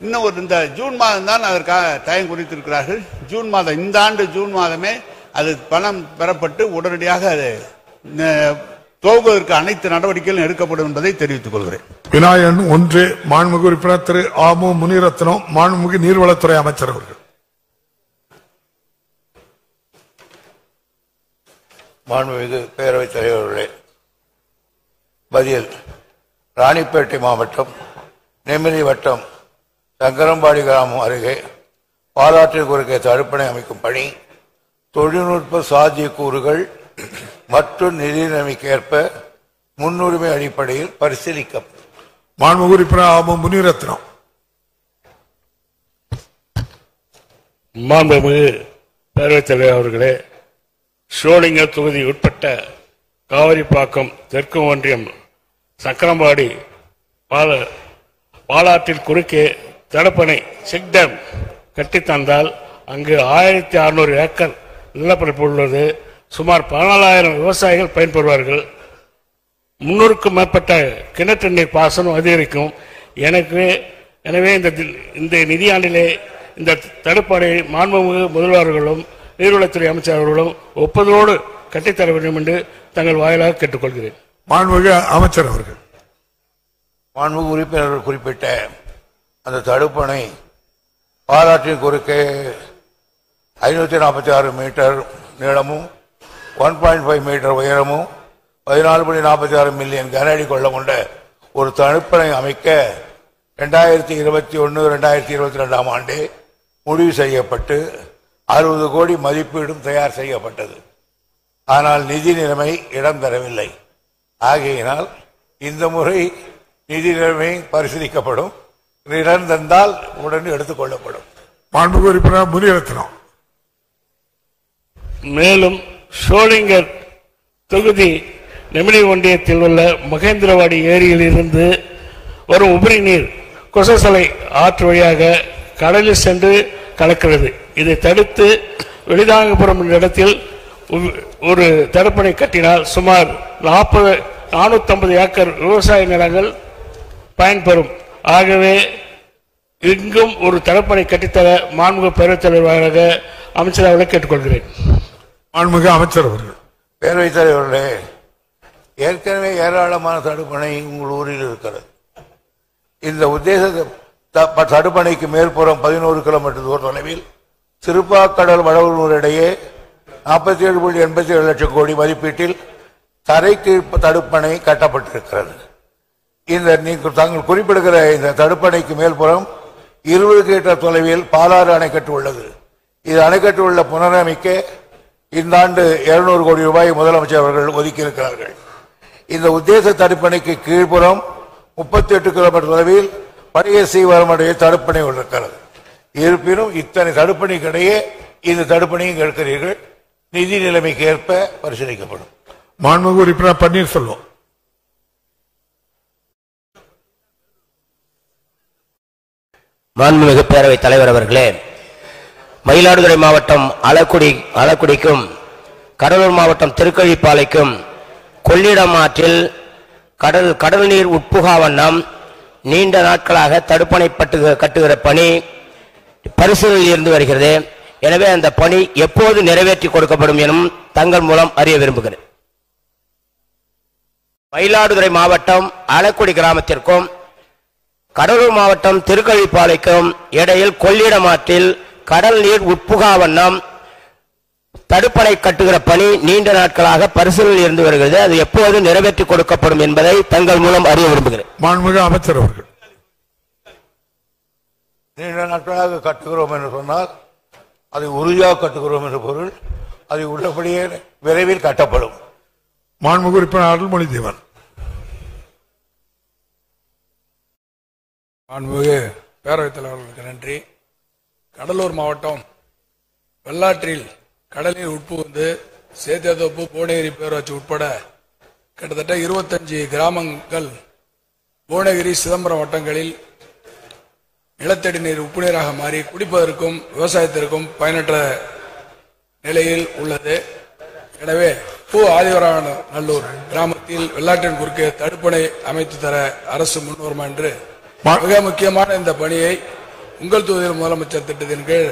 இன்னும் இந்த ஜூன் மாதம் தான் அதற்காக டைம் குறித்திருக்கிறார்கள். ஜூன் மாதம், இந்த ஆண்டு ஜூன் மாதமே அது பணம் பெறப்பட்டு உடனடியாக அது துவங்குவதற்கு அனைத்து நடவடிக்கைகளும் எடுக்கப்படும் என்பதை தெரிவித்துக் கொள்கிறேன். விநாயகன் 1 மாண்புமிகு உறுப்பினர் திரு ஆமு முனிரத்னம் மாண்புமிகு நீர்வளத்துறை அமைச்சர் அவர்கள். மாண்புமிகு பேரவைத் தலைவர்களே, பதில். ராணிப்பேட்டை மாவட்டம் நெமிலி வட்டம் சங்கரம்பாடி கிராமம் அருகே பாலாற்றின் குறுக்கே தடுப்பணை அமைக்கும் பணி தொழில்நுட்ப சாத்தியக்கூறுகள் மற்றும் நிதி நிலைமைக்கேற்ப முன்னுரிமை அடிப்படையில் பரிசீலிக்கப்படும். மாண்புமிகு உறுப்பினர் ஆமு முனிரத்னம். மாண்புமிகு பேரவைத் தலைவர் அவர்களே, ஷோலிங்கர் தொகுதி உட்பட்ட காவிரிப்பாக்கம் தெற்கு ஒன்றியம் சக்கரம்பாடி பாலாற்றில் குறுக்கே தடுப்பணை செக் டேம் கட்டித்தந்தால் அங்கு 1600 ஏக்கர் நிலப்பரப்பு உள்ளது. சுமார் 14,000 விவசாயிகள் பயன்பெறுவார்கள். 300க்கும் மேற்பட்ட கிணற்று நீர் பாசனம் அதிகரிக்கும். எனவே இந்த நிதியாண்டிலே இந்த தடுப்பணையை மாண்புமிகு முதல்வர்களும் நீர்வளத்துறை அமைச்சர்களும் ஒப்புதலோடு கட்டித்தர வேண்டும் என்று தங்கள் வாயிலாக கேட்டுக்கொள்கிறேன். மாண்புமிகு அமைச்சர் அவர்கள். மாண்புமிகு உறுப்பினர்கள் குறிப்பிட்ட அந்த தடுப்பணை பாலாற்றின் குறுக்கே 546 மீட்டர் நீளமும் 1.5 மீட்டர் உயரமும் 14.46 மில்லியன் கன அடி கொள்ள கொண்ட ஒரு தடுப்பணை அமைக்க 2021-2022 ஆண்டே முடிவு செய்யப்பட்டு 60 கோடி மதிப்பீடும் தயார் செய்யப்பட்டது. ஆனால் நிதி நிலைமை இடம் தரவில்லை. ஆகையினால் இந்த முறை நிதி நிலைமை பரிசீலிக்கப்படும். இடம் தந்தால் உடனே எடுத்துக் கொள்ளப்படும். மாண்புமிகு உறுப்பினர் முனிரத்னம். மேலும் ஷோலிங்கர் தொகுதி நெமிலி ஒன்றியத்தில் உள்ள மகேந்திரவாடி ஏரியில் இருந்து வரும் உபரி நீர் கொசசலை ஆற்று வழியாக கடலில் சென்று கலக்கிறது. இதை தடுத்து வெளிதாங்கபுரம் இடத்தில் ஒரு தடுப்பணை கட்டினால் சுமார் 450 ஏக்கர் விவசாய நிலங்கள் பயன்பெறும். ஆகவே இங்கும் ஒரு தடுப்பணை கட்டித்தர மாண்புமிகு பேரவைத் தலைவராக அமைச்சர் அவர்களை கேட்டுக்கொள்கிறேன். மாண்புமிகு அமைச்சர் அவர்கள். பேரவைத் தலைவர்களே, ஏற்கனவே ஏராளமான தடுப்பணை உங்கள் ஊரில் இருக்கிறது. இந்த உத்தேச தடுப்பணைக்கு மேற்புறம் 11 கிலோமீட்டர் தூர தொலைவில் சிறுபாக்கடல் வடவூர் இடையே 47.87 லட்சம் கோடி மதிப்பீட்டில் தரைக்கு தடுப்பணை கட்டப்பட்டிருக்கிறது. நீங்கள் தாங்கள் குறிப்பிடுகிற இந்த தடுப்பணைக்கு மேல்புறம் 20 மீட்டர் தொலைவில் பாலாறு அணைக்கட்டு உள்ளது. இது அணைக்கட்டு உள்ள புனரமைக்க இந்த ஆண்டு 200 கோடி ரூபாய் முதலமைச்சர் அவர்கள் ஒதுக்கியிருக்கிறார்கள். இந்த உத்தேச தடுப்பணைக்கு கீழ்ப்புறம் 38 கிலோமீட்டர் தொலைவில் பழைய சீவரமடைய தடுப்பணை இருக்கிறது. இருப்பினும் இத்தனை தடுப்பணைக்கிடையே இந்த தடுப்பணையும் கேட்கிறீர்கள். நிதி நிலைமைக்கு ஏற்ப பரிசீலிக்கப்படும். மாண்புமிகு உறுப்பினர் பன்னீர்செல்வம். மாண்புமிகு பேரவைத் தலைவர் அவர்களே, மயிலாடுதுறை மாவட்டம் அளக்குடிக்கும் கடலூர் மாவட்டம் திருக்கழிப்பாலைக்கும் கொள்ளிடம் ஆற்றில் கடல் நீர் உட்புகா வண்ணம் நீண்ட நாட்களாக தடுப்பணை கட்டுகிற பணி பரிசீலனையில் இருந்து வருகிறது. எனவே அந்த பணி எப்போது நிறைவேற்றி கொடுக்கப்படும் எனும் தங்கள் மூலம் அறிய விரும்புகிறேன். மயிலாடுதுறை மாவட்டம் அளக்குடி கிராமத்திற்கும் கடலூர் மாவட்டம் திருக்கழிப்பாலைக்கும் இடையில் கொள்ளிடம் ஆற்றில் கடல் நீர் உட்புகா வண்ணம் தடுப்பணை கட்டுகிற பணி நீண்ட நாட்களாக பரிசீலனையில் இருந்து வருகிறது. அது எப்போது நிறைவேற்றி கொடுக்கப்படும் என்பதை தங்கள் மூலம் அறிய விரும்புகிறேன். மாண்புமிகு அமைச்சர் அவர்கள். நீண்ட நாட்களாக கட்டுகிறோம் என்று சொன்னால் அதை உறுதியாக கட்டுகிறோம் என்று பொருள். அது உள்ளபடியே விரைவில் கட்டப்படும். மாண்புமிகு உறுப்பினர் அருள்மொழி தேவன். மாண்புமிகு பேரவைத் தலைவர்களுக்கு நன்றி. கடலூர் மாவட்டம் வெள்ளாற்றில் கடலில் உட்புகுந்து சேத்தியாத்தோப்பு புவனகிரி பேரூராட்சி உட்பட கிட்டத்தட்ட 25 கிராமங்கள் புவனகிரி சிதம்பரம் வட்டங்களில் நிலத்தடி நீர் உப்பு நீராக மாறி குடிப்பதற்கும் விவசாயத்திற்கும் பயனற்ற நிலையில் உள்ளது. எனவே ஆதிவராநல்லூர் கிராமத்தில் வெள்ளாற்றின் குறுக்கே தடுப்பணை அமைத்து தர அரசு முன்வரும் என்று மிக முக்கியமான இந்த பணியை உங்கள் தொகுதியில் முதலமைச்சர் திட்டத்தின் கீழ்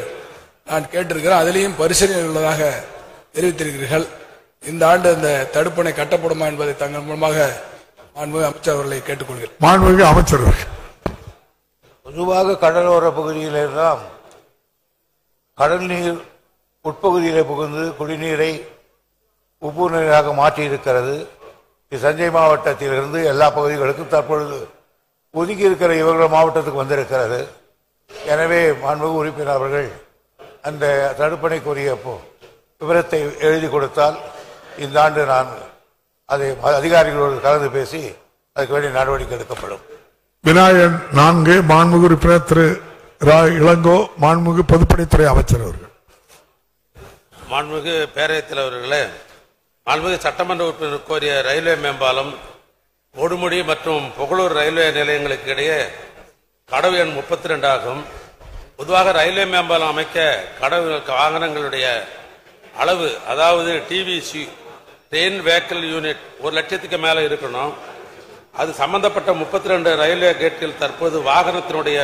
நான் கேட்டிருக்கிறேன். அதிலேயும் பரிசீலனை உள்ளதாக தெரிவித்திருக்கிறீர்கள். இந்த ஆண்டு இந்த தடுப்பணை கட்டப்படுமா என்பதை தங்கள் மூலமாக மாண்புமிகு அமைச்சர் அவர்களை கேட்டுக்கொள்கிறேன். மாண்புமிகு அமைச்சர் அவர்கள். பொதுவாக கடலோர பகுதியிலெல்லாம் கடல் நீர் உட்பகுதியிலே புகுந்து குடிநீரை உப்பு நீராக மாற்றி இருக்கிறது. தஞ்சை மாவட்டத்திலிருந்து எல்லா பகுதிகளுக்கும் தற்பொழுது ஒதுக்கி இருக்கிற இவர்கள் மாவட்டத்துக்கு வந்திருக்கிறது. எனவே மாண்புமிகு உறுப்பினர் அவர்கள் அந்த தடுப்பணைக்குரிய விவரத்தை எழுதி கொடுத்தால் இந்த ஆண்டு நான் அதை அதிகாரிகளோடு கலந்து பேசி அதுக்கு வேண்டிய நடவடிக்கை எடுக்கப்படும். விநாயகன் 4 மாண்புமிகு உறுப்பினர் திரு இளங்கோ மாண்புமிகு பொதுப்பணித்துறை அமைச்சர் அவர்கள். மாண்புமிகு பேரவைத் தலைவர்களே, மாண்புமிகு சட்டமன்ற உறுப்பினர் கோரிய ரயில்வே மேம்பாலம் ஓடுமுடி மற்றும் புகழூர் ரயில்வே நிலையங்களுக்கு இடையே கடவு எண் 32 ஆகும். பொதுவாக ரயில்வே மேம்பாலம் அமைக்க கடவு வாகனங்களுடைய அளவு, அதாவது டிவிசி ட்ரெயின் வெஹிக்கிள் யூனிட் 1 லட்சத்துக்கு மேலே இருக்கணும். அது சம்பந்தப்பட்ட 32 ரயில்வே கேட்டில் தற்போது வாகனத்தினுடைய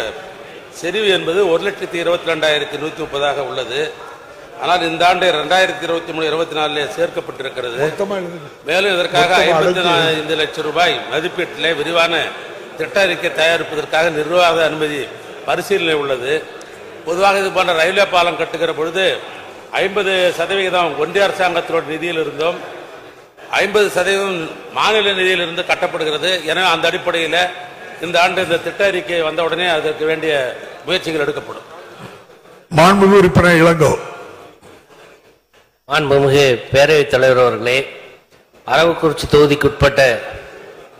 செறிவு என்பது 1,22,130 உள்ளது. ஆனால் இந்த ஆண்டு 2023-24 சேர்க்கப்பட்டிருக்கிறது. மேலும் இதற்காக 55 லட்சம் ரூபாய் மதிப்பீட்டிலே விரிவான திட்ட அறிக்கை தயாரிப்பதற்காக நிர்வாக அனுமதி பரிசீலனை உள்ளது. பொதுவாக இது போன்ற ரயில்வே பாலம் கட்டுகிற பொழுது 50% ஒன்றிய அரசாங்கத்தினோட நிதியில் இருந்தும் 50% மாநில நிதியிலிருந்து கட்டப்படுகிறது. எனவே அந்த அடிப்படையில் இந்த ஆண்டு இந்த திட்ட அறிக்கை வந்தவுடனே அதற்கு வேண்டிய முயற்சிகள் எடுக்கப்படும். மாண்புமிகு உறுப்பினர் இளங்கோ. மாண்புமிகு பேரவைத் தலைவர் அவர்களே, அரவக்குறிச்சி தொகுதிக்குட்பட்ட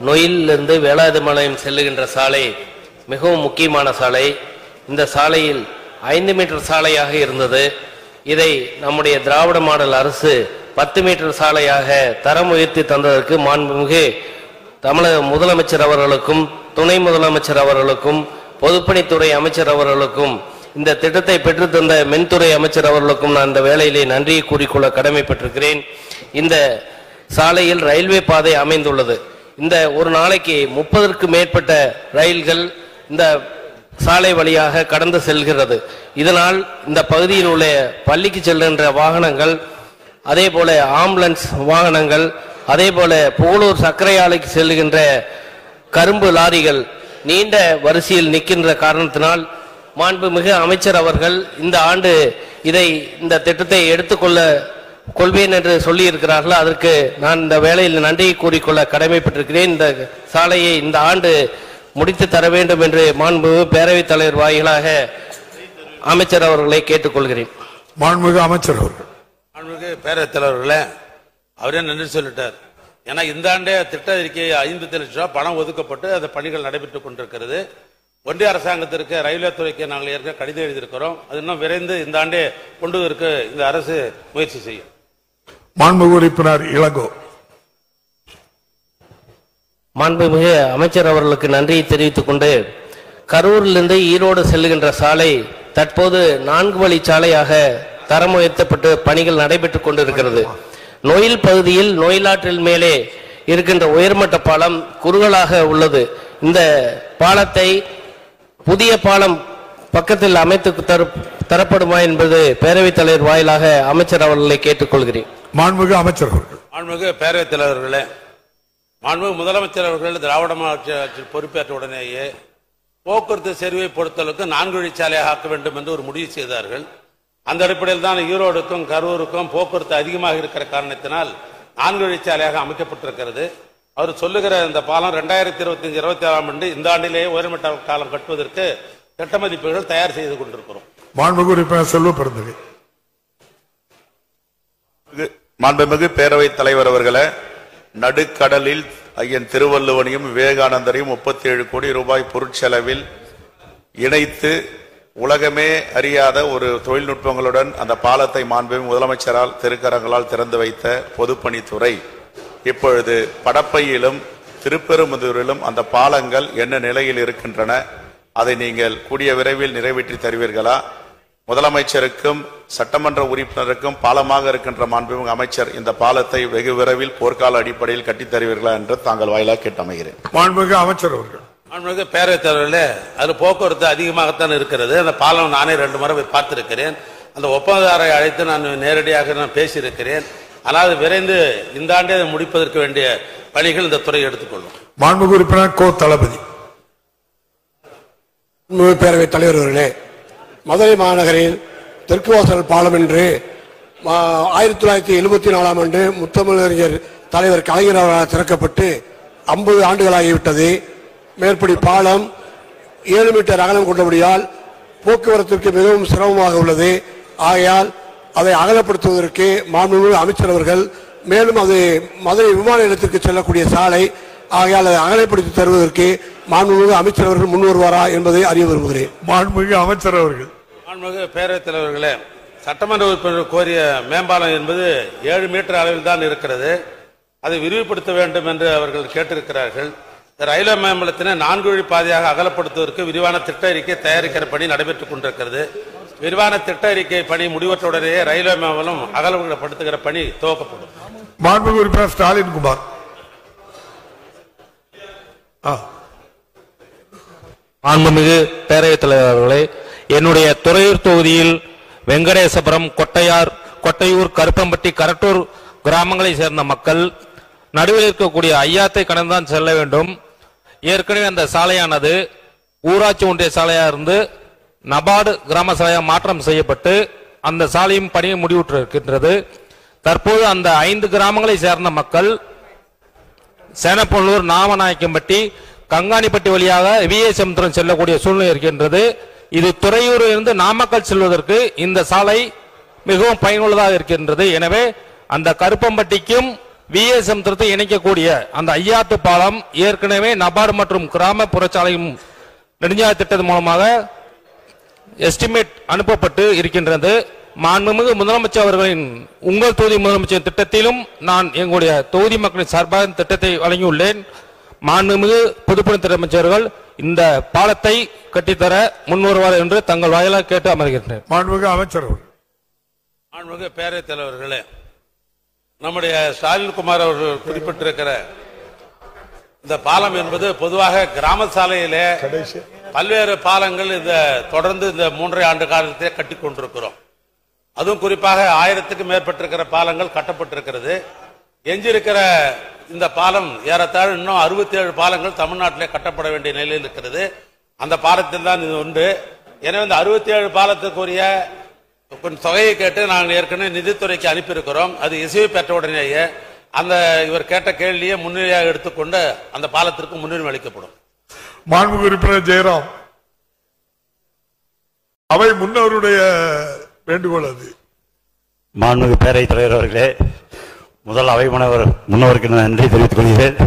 நொயிலிருந்து வேளாதுமலையம் செல்லுகின்ற சாலை மிகவும் முக்கியமான சாலை. இந்த சாலையில் 5 மீட்டர் சாலையாக இருந்தது. இதை நம்முடைய திராவிட மாடல் அரசு 10 மீட்டர் சாலையாக தரம் உயர்த்தி தந்ததற்கு மாண்புமிகு தமிழக முதலமைச்சர் அவர்களுக்கும் துணை முதலமைச்சர் அவர்களுக்கும் பொதுப்பணித்துறை அமைச்சர் அவர்களுக்கும் இந்த திட்டத்தை பெற்றுத்தந்த மின்துறை அமைச்சர் அவர்களுக்கும் நான் இந்த வேளையிலே நன்றியை கூறிக்கொள்ள கடமைப்பட்டிருக்கிறேன். இந்த சாலையில் ரயில்வே பாதை அமைந்துள்ளது. இந்த ஒரு நாளைக்கு 30க்கு மேற்பட்ட ரயில்கள் இந்த சாலை வழியாக கடந்து செல்கிறது. இதனால் இந்த பகுதியில் உள்ள பள்ளிக்கு செல்கின்ற வாகனங்கள், அதே போல ஆம்புலன்ஸ் வாகனங்கள், அதே போல புகழூர் சர்க்கரை ஆலைக்கு செல்லுகின்ற கரும்பு லாரிகள் நீண்ட வரிசையில் நிற்கின்ற காரணத்தினால் மாண்புமிகு அமைச்சர் அவர்கள் இந்த ஆண்டு இந்த திட்டத்தை கொள்வேன் என்று சொல்லி இருக்கிறார்கள். அதற்கு நான் இந்த வேளையில் நன்றியை கூறிக்கொள்ள கடமைப்பட்டிருக்கிறேன். இந்த சாலையை இந்த ஆண்டு முடித்து தர வேண்டும் என்று மாண்புமிகு பேரவைத் தலைவர் வாயிலாக அமைச்சர் அவர்களை கேட்டுக்கொள்கிறேன். மாண்புமிகு அமைச்சர் அவர்கள். மாண்புமிகு பேரவைத் தலைவர்களே, அவரே நன்றி சொல்லிட்டார். ஏன்னா இந்த ஆண்டே திட்ட அறிக்கை 50 லட்சம் ரூபாய் பணம் ஒதுக்கப்பட்டு அந்த பணிகள் நடைபெற்றுக் கொண்டிருக்கிறது. ஒன்றிய அரசாங்கத்திற்கு ரயில்வே துறைக்கு நாங்கள் ஏற்கனவே கடிதம் எழுதியிருக்கிறோம். அது இன்னும் விரைந்து இந்த ஆண்டே கொண்டு வருவதற்கு இந்த அரசு முயற்சி செய்யும். மாண்புமிகு உறுப்பினர் இளங்கோ. மாண்புமிகு அமைச்சர் அவர்களுக்கு நன்றியை தெரிவித்துக் கொண்டு, கரூரிலிருந்து ஈரோடு செல்லுகின்ற சாலை தற்போது 4 வழி சாலையாக தரம் உயர்த்தப்பட்டு பணிகள் நடைபெற்றுக் கொண்டிருக்கிறது. நொயில் பகுதியில் நொயிலாற்றில் மேலே இருக்கின்ற உயர்மட்ட பாலம் குறுகலாக உள்ளது. இந்த பாலத்தை புதிய பாலம் பக்கத்தில் அமைத்து தரப்படுமா என்பது பேரவைத் தலைவர் வாயிலாக அமைச்சர் அவர்களை கேட்டுக்கொள்கிறேன். மாண்புமிகு அமைச்சர் அவர்கள். மாண்புமிகு பேரவைத் தலைவர்களே, மாண்புமிகு முதலமைச்சர் அவர்கள் திராவிட மாவட்ட பொறுப்பேற்ற உடனேயே போக்குவரத்து செறிவை பொறுத்தளவுக்கு 4 வழிச்சாலையாக ஆக்க வேண்டும் என்று ஒரு முடிவு செய்தார்கள். அந்த அடிப்படையில் தான் ஈரோடுக்கும் கரூருக்கும் போக்குவரத்து அதிகமாக இருக்கிற காரணத்தினால் 4 வழிச்சாலையாக அமைக்கப்பட்டிருக்கிறது. அவர் சொல்லுகிற இந்த பாலம் 2025-26 இந்த ஆண்டிலேயே உயர்மட்ட காலம் கட்டுவதற்கு திட்ட மதிப்பீடுகள் தயார் செய்து கொண்டிருக்கிறோம். மாண்புமிகு உறுப்பினர் செல்வ பெருந்தகை. மாண்புமிகு பேரவைத் தலைவர் அவர்களே, நடுக்கடலில் ஐயன் திருவள்ளுவனையும் விவேகானந்தரையும் 37 கோடி ரூபாய் பொருட்செலவில் இணைத்து உலகமே அறியாத ஒரு தொழில்நுட்பங்களுடன் அந்த பாலத்தை மாண்புமிகு முதலமைச்சரால் திருக்கரங்களால் திறந்து வைத்த பொதுப்பணித்துறை இப்பொழுது படப்பையிலும் திருப்பெரும்புதூரிலும் அந்த பாலங்கள் என்ன நிலையில் இருக்கின்றன, அதை நீங்கள் கூடிய விரைவில் நிறைவேற்றி தருவீர்களா? முதலமைச்சருக்கும் சட்டமன்ற உறுப்பினருக்கும் பாலமாக இருக்கின்ற மாண்புமிகு அமைச்சர் இந்த பாலத்தை வெகு விரைவில் போர்க்கால அடிப்படையில் கட்டித் தருவீர்களா என்று தாங்கள் வாயிலாக கேட்டு அமைகிறேன். மாண்புமிகு அமைச்சர் அவர்கள். மாண்புமிகு பேரவைத் தலைவர்களே, அது போக்குவரத்து அதிகமாகத்தான் இருக்கிறது. அந்த பாலம் நானே 2 முறை போய் பார்த்திருக்கிறேன். அந்த ஒப்பந்ததாரை அழைத்து நான் நேரடியாக பேசியிருக்கிறேன். ஆனால் விரைந்து இந்த ஆண்டே முடிப்பதற்கு வேண்டிய பணிகள் இந்த துறை எடுத்துக்கொள்ளும். மாண்புமிகு உறுப்பினர் கோ தளபதி. பேரவைத் தலைவர் அவர்களே, மதுரை மாநகரில் தெற்கு வாசல் பாலம் என்று 1974ஆம் ஆண்டு முத்தமிழறிஞர் தலைவர் கலைஞர் அவர்களால் திறக்கப்பட்டு 50 ஆண்டுகளாகிவிட்டது. மேற்படி பாலம் 7 மீட்டர் அகலம் கொண்டபடியால் போக்குவரத்திற்கு மிகவும் சிரமமாக உள்ளது. ஆகையால் அதை அகலப்படுத்துவதற்கு மாண்புமிகு அமைச்சர் அவர்கள், மேலும் அது மதுரை விமான நிலையத்திற்கு செல்லக்கூடிய சாலை, ஆகையால் அதை அகலப்படுத்தி தருவதற்கு மாண்புமிகு அமைச்சர் அவர்கள் முன் வருவாரா என்பதை அறிய விரும்புகிறேன். மாண்புமிகு அமைச்சர் அவர்கள். மாண்புமிகு பேரவைத் தலைவர்களே, சட்டமன்ற உறுப்பினர் கோரிய மேம்பாலம் என்பது 7 மீட்டர் அளவில் தான் இருக்கிறது. அதை விரிவுபடுத்த வேண்டும் என்று அவர்கள் கேட்டிருக்கிறார்கள். ரயில்வே மேம்பாலத்தினை 4 வழி பாதையாக அகலப்படுத்துவதற்கு விரிவான திட்ட அறிக்கை தயாரிக்கிற பணி நடைபெற்றுக் கொண்டிருக்கிறது. விரிவான திட்ட அறிக்கை பணி முடிவற்ற உடனேயே ரயில்வே மேம்பாலம் அகலப்படுத்துகிற பணி துவக்கப்படும். மாண்புமிகு உறுப்பினர் ஸ்டாலின் குமார். மாண்புமிகு பேரவைத் தலைவர்களே, என்னுடைய துறையூர் தொகுதியில் வெங்கடேசபுரம், கொட்டையூர், கருப்பம்பட்டி, கரட்டூர் கிராமங்களை சேர்ந்த மக்கள் நடுவில் இருக்கக்கூடிய ஐயாத்தை கடந்துதான் செல்ல வேண்டும். ஏற்கனவே அந்த சாலையானது ஊராட்சி ஒன்றிய சாலையாக இருந்து நபார்டு கிராம சாலையாக மாற்றம் செய்யப்பட்டு அந்த சாலையும் பணியை முடிவுற்றிருக்கின்றது. தற்போது அந்த 5 கிராமங்களை சேர்ந்த மக்கள் சேனப்பள்ளூர், நாமநாயக்கம்பட்டி, கங்காணிப்பட்டி வழியாக விஎஸ்எம் செல்லக்கூடிய சூழ்நிலை இருக்கின்றது. இது துறையூரில் இருந்து நாமக்கல் செல்வதற்கு இந்த சாலை மிகவும் பயனுள்ளதாக இருக்கின்றது. எனவே அந்த கருப்பம்பட்டிக்கும் விஎஸ்எம் இணைக்கக்கூடிய அந்த ஐயாத்து பாலம் ஏற்கனவே நபார்டு மற்றும் கிராமப்புற சாலையும் நெடுஞ்சாலை திட்டத்தின் மூலமாக எஸ்டிமேட் அனுப்பப்பட்டு இருக்கின்றது. மாண்புமிகு முதலமைச்சர் அவர்களின் உங்கள் தொகுதி முதலமைச்சர் திட்டத்திலும் நான் எங்களுடைய தொகுதி மக்களின் சார்பாக திட்டத்தை வழங்கியுள்ளேன். மாண்புமிகு பொதுப்பணித்துறை அமைச்சர்கள் இந்த பாலத்தை கட்டித்தர முன்வருவார் என்று தங்கள் வாயிலாக கேட்டு அமர்கின்றனர். மாண்புமிகு அமைச்சர் அவர்கள். மாண்புமிகு பேரவைத் தலைவர்களே, நம்முடைய ஸ்டாலின் குமார் அவர்கள் குறிப்பிட்டிருக்கிற இந்த பாலம் என்பது பொதுவாக கிராம சாலையிலே பல்வேறு பாலங்கள் இந்த தொடர்ந்து இந்த 3.5 ஆண்டு காலத்திலே கட்டி கொண்டிருக்கிறோம். அதுவும் குறிப்பாக 1000க்கும் மேற்பட்டிருக்கிற பாலங்கள் கட்டப்பட்டிருக்கிறது. எஞ்சிருக்கிற இந்த பாலம் ஏறத்தாழ இன்னும் 67 பாலங்கள் தமிழ்நாட்டிலே கட்டப்பட வேண்டிய நிலையில் இருக்கிறது. அந்த பாலத்தில் தான் இது உண்டு. எனவே இந்த 67 பாலத்துக்குரிய தொகையை கேட்டு நாங்கள் ஏற்கனவே நிதித்துறைக்கு அனுப்பியிருக்கிறோம். அது இசைவு பெற்ற உடனேயே அந்த இவர் கேட்ட கேள்வியை முன்னிலையாக எடுத்துக்கொண்டு அந்த பாலத்திற்கு முன்னுரிமை அளிக்கப்படும். மாண்புமிகு உறுப்பினர் ஜெயராம். அவை முன்னவருடைய வேண்டுகோள் அது. மாண்புமிகு பேரவைத் தலைவர் அவர்களே, முதல் அவை முன்னவருக்கு நன்றி தெரிவித்துக் கொள்கிறேன்.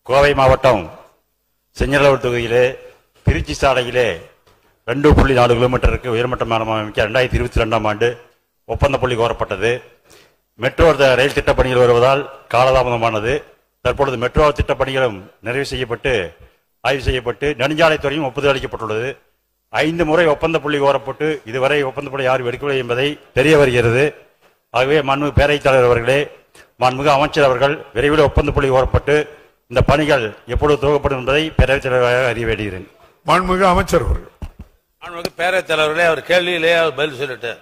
கோவை மாவட்டம் செஞ்சலூர் தொகுதியிலே திருச்சி சாலையிலே 2.4 கிலோமீட்டருக்கு உயர்மட்ட மேம்பாலம் அமைக்க 2022ஆம் ஆண்டு ஒப்பந்த புள்ளி கோரப்பட்டது. மெட்ரோ ரயில் திட்டப் பணிகள் வருவதால் காலதாமதமானது. தற்பொழுது மெட்ரோ திட்டப் பணிகளும் நிறைவு செய்யப்பட்டு ஆய்வு செய்யப்பட்டு நெடுஞ்சாலைத்துறையும் ஒப்புதல் அளிக்கப்பட்டுள்ளது. 5 முறை ஒப்பந்த புள்ளி கோரப்பட்டு இதுவரை ஒப்பந்த புள்ளி யாரும் எடுக்கவில்லை என்பதை தெரிய வருகிறது. ஆகவே மாண்புமிகு பேரவைத் தலைவர் அவர்களே, மாண்புமிகு அமைச்சர் அவர்கள் விரைவில் ஒப்பந்த புள்ளி கோரப்பட்டு இந்த பணிகள் எப்பொழுது துவக்கப்படும் என்பதை பேரவைத் தலைவராக அறிய வேண்டுகிறேன். மாண்புமிகு அமைச்சர் அவர்கள். மாண்புமிகு பேரவைத் தலைவர்களே, அவர் கேள்வியிலேயே அவர் பதில் சொல்லிட்டு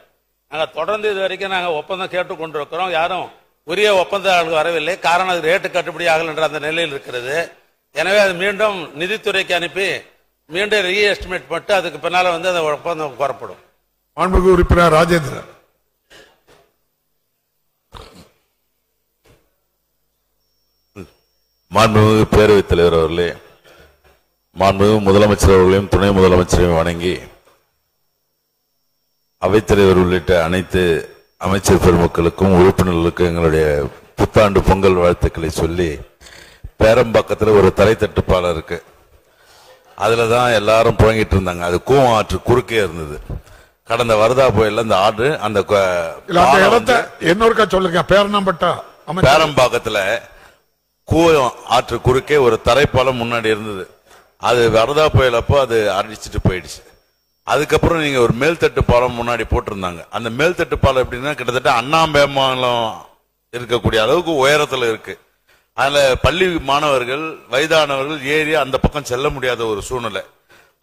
நாங்கள் தொடர்ந்து இது வரைக்கும் நாங்கள் ஒப்பந்தம் கேட்டுக் கொண்டிருக்கிறோம். யாரும் உரிய ஒப்பந்தங்களுக்கு வரவில்லை. காரணம் அது ரேட்டு கட்டுப்படி ஆகல என்ற அந்த நிலையில் இருக்கிறது. எனவே அது மீண்டும் நிதித்துறைக்கு அனுப்பி மீண்டும் ரீ எஸ்டிமேட் பண்ணி அதுக்கு பின்னால வந்து அந்த ஒப்பந்தம் கோரப்படும். மாண்புமிகு உறுப்பினர் ராஜேந்திரன். மாண்புமிகு பேரவைத் தலைவர் அவர்களே, மாண்புமிகு முதலமைச்சர் அவர்களையும் துணை முதலமைச்சரையும் வணங்கி அவைத்தலைவர் உள்ளிட்ட அனைத்து அமைச்சர் பெருமக்களுக்கும் உறுப்பினர்களுக்கும் எங்களுடைய புத்தாண்டு பொங்கல் வாழ்த்துக்களை சொல்லி, பேரம்பாக்கத்தில் ஒரு தரைத்தட்டு பாலம் இருக்கு. அதுலதான் எல்லாரும் புழங்கிட்டு இருந்தாங்க. அது கூவம் ஆற்று குறுக்கே இருந்தது. கடந்த வருதா புயல்ல அந்த ஆறு அந்த இடத்தை இன்னொருக்கா சொல்லுங்க. பேரம்பாக்கத்துல கூவம் ஆற்று குறுக்கே ஒரு தரைப்பாலம் முன்னாடி இருந்தது. அது வரதா புயல் அப்போ அது அடிச்சுட்டு போயிடுச்சு. அதுக்கப்புறம் நீங்க ஒரு மேல்தட்டு பாலம் முன்னாடி போட்டிருந்தாங்க. அந்த மேல்தட்டு பாலம் எப்படின்னா கிட்டத்தட்ட அண்ணாம்பேமாலம் இருக்கக்கூடிய அளவுக்கு உயரத்துல இருக்கு. அதுல பள்ளி மாணவர்கள் வயதானவர்கள் ஏறி அந்த பக்கம் செல்ல முடியாத ஒரு சூழ்நிலை.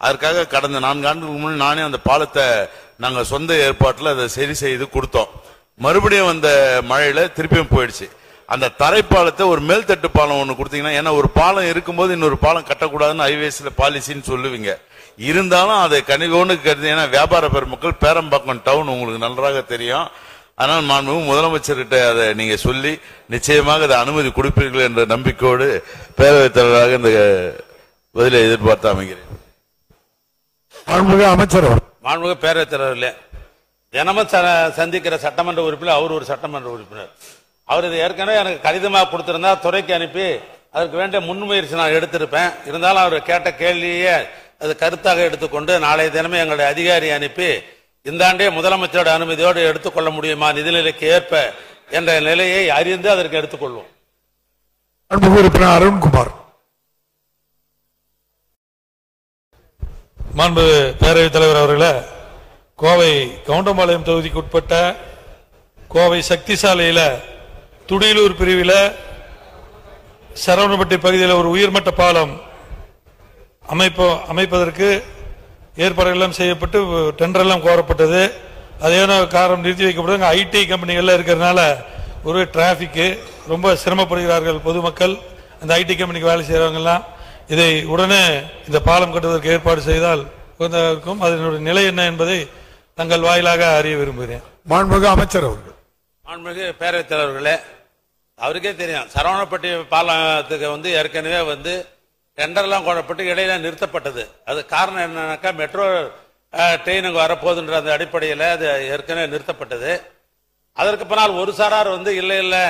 அதற்காக கடந்த 4 ஆண்டுகளுக்கு முன்னாடி நானே அந்த பாலத்தை நாங்க சொந்த ஏற்பாட்டில் அதை சரி செய்து கொடுத்தோம். மறுபடியும் அந்த மழையில திருப்பியும் போயிடுச்சு. அந்த தரைப்பாலத்தை ஒரு மேல்தட்டு பாலம் ஒண்ணு கொடுத்தீங்கன்னா, ஏன்னா ஒரு பாலம் இருக்கும்போது இன்னொரு பாலம் கட்டக்கூடாதுன்னு ஹைவேஸ்ல பாலிசின்னு சொல்லுவீங்க. இருந்தாலும் அதை கனிகோன்னு கருதி, ஏன்னா வியாபார பெருமக்கள் பேரம்பாக்கம் டவுன் உங்களுக்கு நன்றாக தெரியும். ஆனால் மாண்பு முதலமைச்சர்கிட்ட அதை நீங்க சொல்லி நிச்சயமாக அதை அனுமதி கொடுப்பீர்கள் என்ற நம்பிக்கையோடு பேரவைத் தலைவராக இந்த பதிலை எதிர்பார்த்து அமைகிறேன். மாண்புமிகு பேரவைத் தலைவர்களே, தினமும் சந்திக்கிற சட்டமன்ற உறுப்பினர் அவர் ஒரு சட்டமன்ற உறுப்பினர். அவர் இது ஏற்கனவே எனக்கு கடிதமாக கொடுத்திருந்தா துறைக்கு அனுப்பி அதற்கு வேண்டிய முன்முயற்சி நான் எடுத்திருப்பேன். இருந்தாலும் அவர் கேட்ட கேள்வியே அது கருத்தாக எடுத்துக்கொண்டு நாளைய தினமே எங்களுடைய அதிகாரி அனுப்பி இந்த ஆண்டே முதலமைச்சரோட அனுமதியோடு எடுத்துக்கொள்ள முடியுமா நிதிநிலைக்கு ஏற்ப என்ற நிலையை அறிந்து அதற்கு எடுத்துக்கொள்வோம். அருண்குமார். மாண்பு பேரவைத் தலைவர் அவர்களே, கோவை கவுண்டம்பாளையம் தொகுதிக்கு உட்பட்ட கோவை சக்தி சாலையில துடியலூர் பிரிவில் சரவணப்பட்டி பகுதியில் ஒரு உயர்மட்ட பாலம் அமைப்பதற்கு ஏற்பாடுகள் எல்லாம் செய்யப்பட்டு டெண்டர் எல்லாம் கோரப்பட்டது. அதே காரணம் நிறுத்தி வைக்கப்பட்டது. ஐடி கம்பெனிகள்ல இருக்கிறதுனால ஒரு டிராபிக் ரொம்ப சிரமப்படுகிறார்கள் பொதுமக்கள். அந்த ஐடி கம்பெனிக்கு வேலை செய்யறவங்க எல்லாம் இதை உடனே இந்த பாலம் கட்டுவதற்கு ஏற்பாடு செய்தால் இருக்கும். அதனுடைய நிலை என்ன என்பதை தங்கள் வாயிலாக அறிய விரும்புகிறேன். மாண்புமிகு அமைச்சர் அவர்கள். மாண்புமிகு பேரவைத் தலைவர்களே, அவருக்கே தெரியும் சரவணப்பட்டி பாலத்துக்கு ஏற்கனவே டெண்டர்லாம் கோரப்பட்டு இடையில நிறுத்தப்பட்டது. அது காரணம் என்னன்னாக்கா மெட்ரோ ட்ரெயின் அங்கே வரப்போகுதுன்ற அந்த அடிப்படையில் அது ஏற்கனவே நிறுத்தப்பட்டது. அதற்கு பின்னால் ஒரு சாரார் இல்லை இல்லை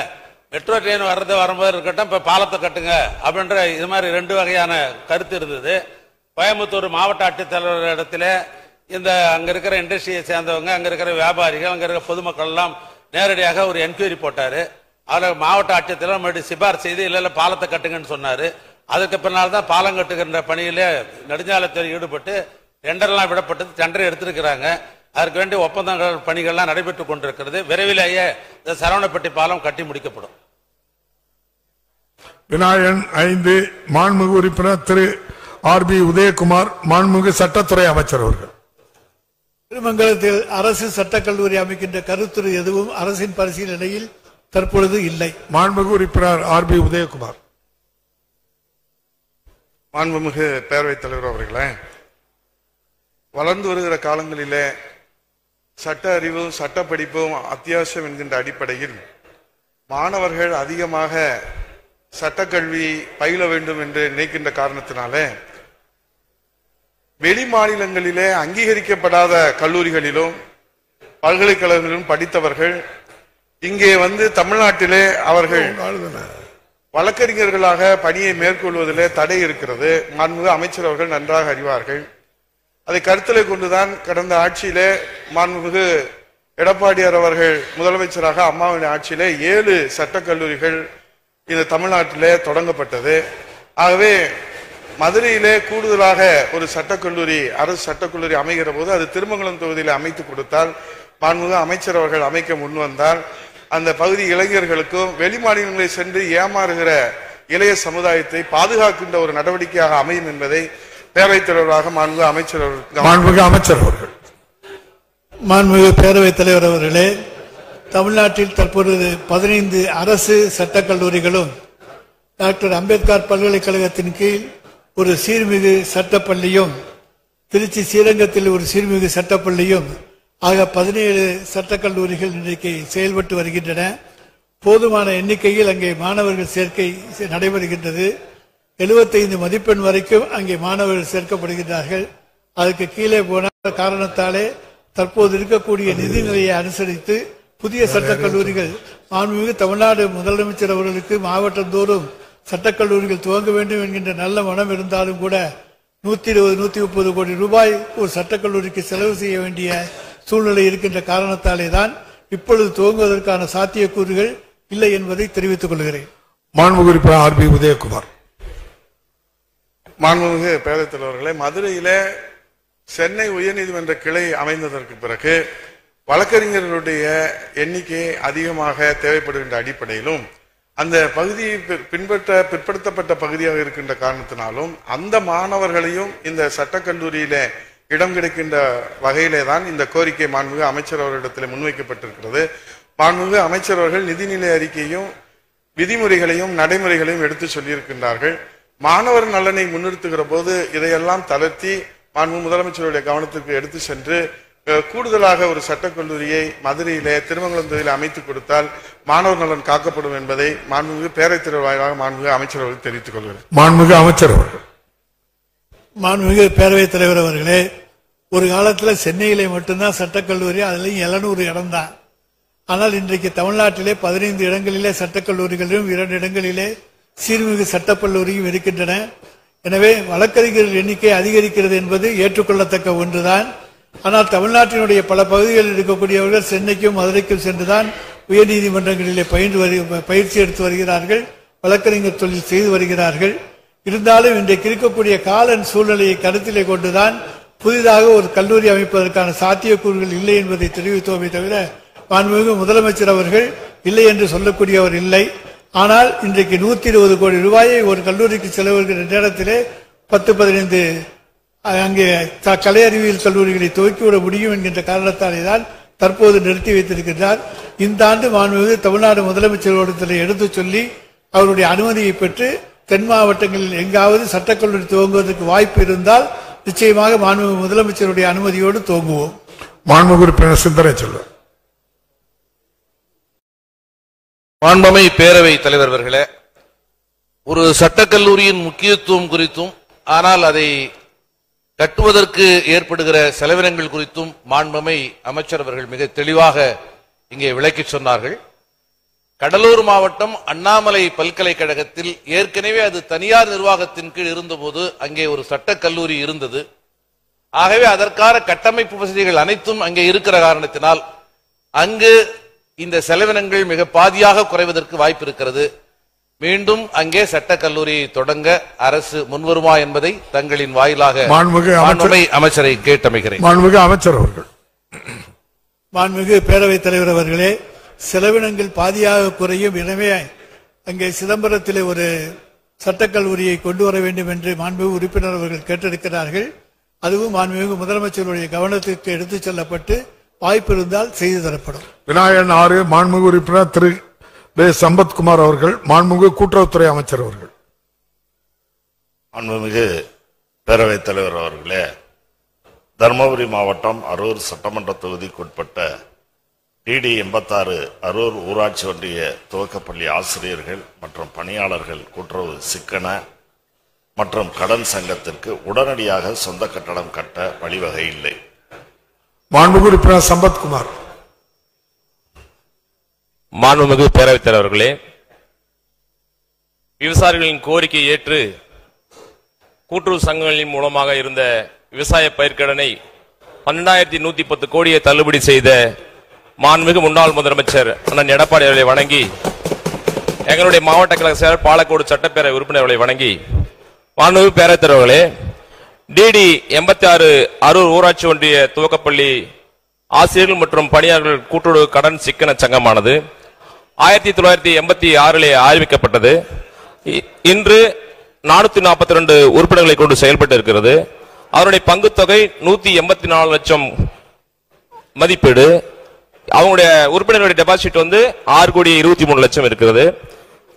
மெட்ரோ ட்ரெயின் வரும்போது இருக்கட்டும், இப்போ பாலத்தை கட்டுங்க அப்படின்ற இது மாதிரி 2 வகையான கருத்து இருந்தது. கோயம்புத்தூர் மாவட்ட ஆட்சித்தலைவர் இடத்துல அங்க இருக்கிற இண்டஸ்ட்ரியை சேர்ந்தவங்க, அங்க இருக்கிற வியாபாரிகள், அங்க இருக்கிற பொதுமக்கள் எல்லாம் நேரடியாக ஒரு என்கொயரி போட்டாரு. அதில் மாவட்ட ஆட்சித்தலைவர் மறுபடியும் சிபார் செய்து இல்ல பாலத்தை கட்டுங்கன்னு சொன்னாரு. அதற்கு பின்னால் தான் பாலம் கட்டுகின்ற பணியில நெடுஞ்சாலைத்துறை ஈடுபட்டு டெண்டர்லாம் விடப்பட்டது. டெண்டர் எடுத்திருக்கிறாங்க. அதற்கு வேண்டிய ஒப்பந்தங்கள் பணிகள்லாம் நடைபெற்றுக் கொண்டிருக்கிறது. விரைவிலேயே இந்த சரவணப்பட்டி பாலம் கட்டி முடிக்கப்படும். விநாயகன் 5 மாண்புமிகு உறுப்பினர் திரு RB உதயகுமார், மாண்புமிகு சட்டத்துறை அமைச்சர் அவர்கள். திருமங்கலத்தில் அரசு சட்டக்கல்லூரி அமைக்கின்ற கருத்துரு எதுவும் அரசின் பரிசீலனையில் தற்பொழுது இல்லை. மாண்புமிகு உறுப்பினர் RB உதயகுமார். மாண்புமிகு பேரவைத் தலைவர் அவர்களே, வளர்ந்து வருகிற காலங்களிலே சட்ட அறிவும் சட்ட படிப்பும் அத்தியாவசியம் என்கின்ற அடிப்படையில் மாணவர்கள் அதிகமாக சட்டக்கல்வி பயில வேண்டும் என்று நினைக்கின்ற காரணத்தினாலே வெளி மாநிலங்களிலே அங்கீகரிக்கப்படாத கல்லூரிகளிலும் பல்கலைக்கழகங்களிலும் படித்தவர்கள் இங்கே தமிழ்நாட்டிலே அவர்கள் வழக்கறிஞர்களாக பணியை மேற்கொள்வதிலே தடை இருக்கிறது. மாண்புமிகு அமைச்சர் அவர்கள் நன்றாக அறிவார்கள். அதை கருத்திலே கொண்டுதான் கடந்த ஆட்சியிலே மாண்புமிகு எடப்பாடியார் அவர்கள் முதலமைச்சராக அம்மாவின் ஆட்சியிலே 7 சட்டக்கல்லூரிகள் இந்த தமிழ்நாட்டிலே தொடங்கப்பட்டது. ஆகவே மதுரையிலே கூடுதலாக ஒரு சட்டக்கல்லூரி, அரசு சட்டக்கல்லூரி அமைகிற போது அது திருமங்கலம் தொகுதியில் அமைத்து கொடுத்தால், மாண்புமிகு அமைச்சர் அவர்கள் அமைக்க முன்வந்தால் அந்த பகுதி இளைஞர்களுக்கும் வெளி மாநிலங்களை சென்று ஏமாறுகிற இளைய சமுதாயத்தை பாதுகாக்கின்ற ஒரு நடவடிக்கையாக அமையும் என்பதை பேரவைத் தலைவராக மாண்புமிகு அமைச்சர் அவர்கள். மாண்புமிகு பேரவைத் தலைவர் அவர்களே, தமிழ்நாட்டில் தற்பொழுது 15 அரசு சட்டக்கல்லூரிகளும் டாக்டர் அம்பேத்கர் பல்கலைக்கழகத்தின் கீழ் ஒரு சீர்மிகு சட்டப்பள்ளியும், திருச்சி ஸ்ரீரங்கத்தில் ஒரு சீர்மிகு சட்டப்பள்ளியும் ஆக 17 சட்டக்கல்லூரிகள் இன்றைக்கு செயல்பட்டு வருகின்றன. போதுமான எண்ணிக்கையில் அங்கே மாணவர்கள் சேர்க்கை நடைபெறுகின்றது. 75 மதிப்பெண் வரைக்கும் அங்கே மாணவர்கள் சேர்க்கப்படுகின்றார்கள். அதுக்கு கீழே போன காரணத்தாலே தற்போது இருக்கக்கூடிய நிதிநிலையை அனுசரித்து புதிய சட்டக்கல்லூரிகள் மாண்புமிகு தமிழ்நாடு முதலமைச்சர் அவர்களுக்கு மாவட்டந்தோறும் சட்டக்கல்லூரிகள் துவங்க வேண்டும் என்கின்ற நல்ல மனம் இருந்தாலும் கூட 120-130 கோடி ரூபாய் ஒரு சட்டக்கல்லூரிக்கு செலவு செய்ய வேண்டிய சூழ்நிலை இருக்கின்ற காரணத்தாலே தான் இப்பொழுது துவங்குவதற்கான சாத்தியக்கூறுகள் இல்லை என்பதை தெரிவித்துக் கொள்கிறேன். மாண்புமிகு RB உதயகுமார். மாண்புமிகு பேரவைத் தலைவர்களே, மதுரையிலே சென்னை உயர்நீதிமன்ற கிளை அமைந்ததற்கு பிறகு வழக்கறிஞர்களுடைய எண்ணிக்கை அதிகமாக தேவைப்படுகின்ற அடிப்படையிலும் அந்த பகுதி பிற்படுத்தப்பட்ட பகுதியாக இருக்கின்ற காரணத்தினாலும் அந்த மாணவர்களையும் இந்த சட்டக்கல்லூரியில இடம் கிடைக்கின்ற வகையிலே தான் இந்த கோரிக்கை மாண்புமிகு அமைச்சர் அவர்களிடத்தில் முன்வைக்கப்பட்டிருக்கிறது. மாண்புமிகு அமைச்சர் அவர்கள் நிதிநிலை அறிக்கையும் விதிமுறைகளையும் நடைமுறைகளையும் எடுத்து சொல்லியிருக்கின்றார்கள். மாணவர் நலனை முன்னிறுத்துகிற போது இதையெல்லாம் தளர்த்தி மாண்புமிகு முதலமைச்சருடைய கவனத்திற்கு எடுத்து சென்று கூடுதலாக ஒரு சட்டக்கல்லூரியை மதுரையிலே திருமங்கலம் தொகுதியில் அமைத்துக் கொடுத்தால் மாணவர் நலன் காக்கப்படும் என்பதை மாண்புமிகு பேரவைத் தலைவர் வாயிலாக மாண்புமிகு அமைச்சர் அவர்கள் தெரிவித்துக் கொள்கிறார். மாண்புமிகு அமைச்சர் அவர்கள். மாண்புமிகு பேரவைத் தலைவர் அவர்களே, ஒரு காலத்தில் சென்னையிலே மட்டும்தான் சட்டக்கல்லூரி, அதுலயும் 700 இடம் தான். ஆனால் இன்றைக்கு தமிழ்நாட்டிலே 15 இடங்களிலே சட்டக்கல்லூரிகளிலும் 2 இடங்களிலே சீர்மிகு சட்டக்கல்லூரியும் இருக்கின்றன. எனவே வழக்கறிஞர்கள் எண்ணிக்கை அதிகரிக்கிறது என்பது ஏற்றுக்கொள்ளத்தக்க ஒன்றுதான். ஆனால் தமிழ்நாட்டினுடைய பல பகுதிகளில் இருக்கக்கூடியவர்கள் சென்னைக்கும் மதுரைக்கும் சென்றுதான் உயர்நீதிமன்றங்களிலே பயிற்சி எடுத்து வருகிறார்கள், வழக்கறிஞர் தொழில் செய்து வருகிறார்கள். இருந்தாலும் இன்றைக்கு இருக்கக்கூடிய கால சூழ்நிலையை கருத்திலே கொண்டுதான் புதிதாக ஒரு கல்லூரி அமைப்பதற்கான சாத்தியக்கூறுகள் இல்லை என்பதை தெரிவித்தோமே தவிர மாண்புமிகு முதலமைச்சர் அவர்கள் இல்லை என்று சொல்லக்கூடியவர் இல்லை. ஆனால் இன்றைக்கு 120 கோடி ரூபாயை ஒரு கல்லூரிக்கு செலவிடுகிற நேரத்திலே 10-15 அங்கே கலை அறிவியல் கல்லூரிகளை துவக்கிவிட முடியும் என்கின்ற காரணத்தாலே தான் தற்போது நிறுத்தி வைத்திருக்கிறார். இந்த ஆண்டு மாண்புமிகு தமிழ்நாடு முதலமைச்சர் எடுத்து சொல்லி அவருடைய அனுமதியை பெற்று தென் மாவட்டங்களில் எங்காவது சட்டக்கல்லூரி துவங்குவதற்கு வாய்ப்பு இருந்தால் நிச்சயமாக மாண்புமிகு முதலமைச்சருடைய அனுமதியோடு துவங்குவோம். மாண்புமிகு உறுப்பினர் சிந்தனை செல்வன். மாண்புமை பேரவை தலைவர் அவர்களே, ஒரு சட்டக்கல்லூரியின் முக்கியத்துவம் குறித்தும் ஆனால் அதை கட்டுவதற்கு ஏற்படுகிற செலவினங்கள் குறித்தும் மாண்புமை அமைச்சர் அவர்கள் மிக தெளிவாக இங்கே விளக்கி சொன்னார்கள். கடலூர் மாவட்டம் அண்ணாமலை பல்கலைக்கழகத்தில் ஏற்கனவே அது தனியார் நிர்வாகத்தின் கீழ் இருந்தபோது அங்கே ஒரு சட்டக்கல்லூரி இருந்தது. ஆகவே அதற்கான கட்டமைப்பு வசதிகள் அனைத்தும் அங்கே இருக்கிற காரணத்தினால் அங்கு இந்த செலவினங்கள் மிக பாதியாக குறைவதற்கு வாய்ப்பு இருக்கிறது. மீண்டும் அங்கே சட்டக்கல்லூரியை தொடங்க அரசு முன்வருமா என்பதை தங்களின் வாயிலாக அமைச்சரை கேட்டமைகிறேன். மாண்புமிகு அமைச்சர் அவர்கள். மாண்புமிகு பேரவைத் தலைவர் அவர்களே, செலவினங்கள் பாதியாக குறையும். எனவே அங்கே சிதம்பரத்திலே ஒரு சட்டக்கல்லூரியை கொண்டு வர வேண்டும் என்று மாண்புமிகு உறுப்பினர் அவர்கள் கேட்டிருக்கிறார்கள். அதுவும் மாண்புமிகு முதலமைச்சருடைய கவனத்திற்கு எடுத்துச் செல்லப்பட்டு வாய்ப்பு இருந்தால் செய்து தரப்படும். விநாயகன் 6 மாண்புமிகு உறுப்பினர் திரு சம்பத்குமார் அவர்கள். மாண்புமிகு கூட்டுறவுத்துறை அமைச்சர் அவர்கள். மாண்புமிகு பேரவைத் தலைவர் அவர்களே, தருமபுரி மாவட்டம் அரூர் சட்டமன்ற தொகுதிக்குட்பட்ட டிடி 86 அரூர் ஊராட்சி ஒன்றிய துவக்கப்பள்ளி ஆசிரியர்கள் மற்றும் பணியாளர்கள் கூட்டுறவு சிக்கன மற்றும் கடன் சங்கத்திற்கு உடனடியாக சொந்த கட்டடம் கட்ட வழிவகை இல்லை. மாண்புமிகு உறுப்பினர் சம்பத்குமார். மாண்புமிகு பேரவைத் தலைவர்களே, விவசாயிகளின் கோரிக்கையை ஏற்று கூட்டுறவு சங்கங்களின் மூலமாக இருந்த விவசாய பயிர்க்கடனை 12,110 கோடியை தள்ளுபடி செய்த மாண்புமிகு முன்னாள் முதலமைச்சர் அண்ணன் எடப்பாடி அவர்களை வணங்கி, எங்களுடைய மாவட்ட கழக செயலர் பாலக்கோடு சட்டப்பேரவை உறுப்பினர்களை வணங்கி, மாண்புமிகு பேரவைத் தலைவர்களே, டிடி 86 அரூர் ஊராட்சி ஒன்றிய துவக்கப்பள்ளி ஆசிரியர்கள் மற்றும் பணியாளர்கள் கூட்டுறவு கடன் சிக்கன சங்கமானது 1986 ஆரம்பிக்கப்பட்டது. இன்று 442 உறுப்பினர்களை கொண்டு செயல்பட்டு இருக்கிறது. அவருடைய பங்குத்தொகை 184 லட்சம் மதிப்பீடு. அவங்களுடைய உறுப்பினர்களுடைய டெபாசிட் 6,23 லட்சம் இருக்கிறது.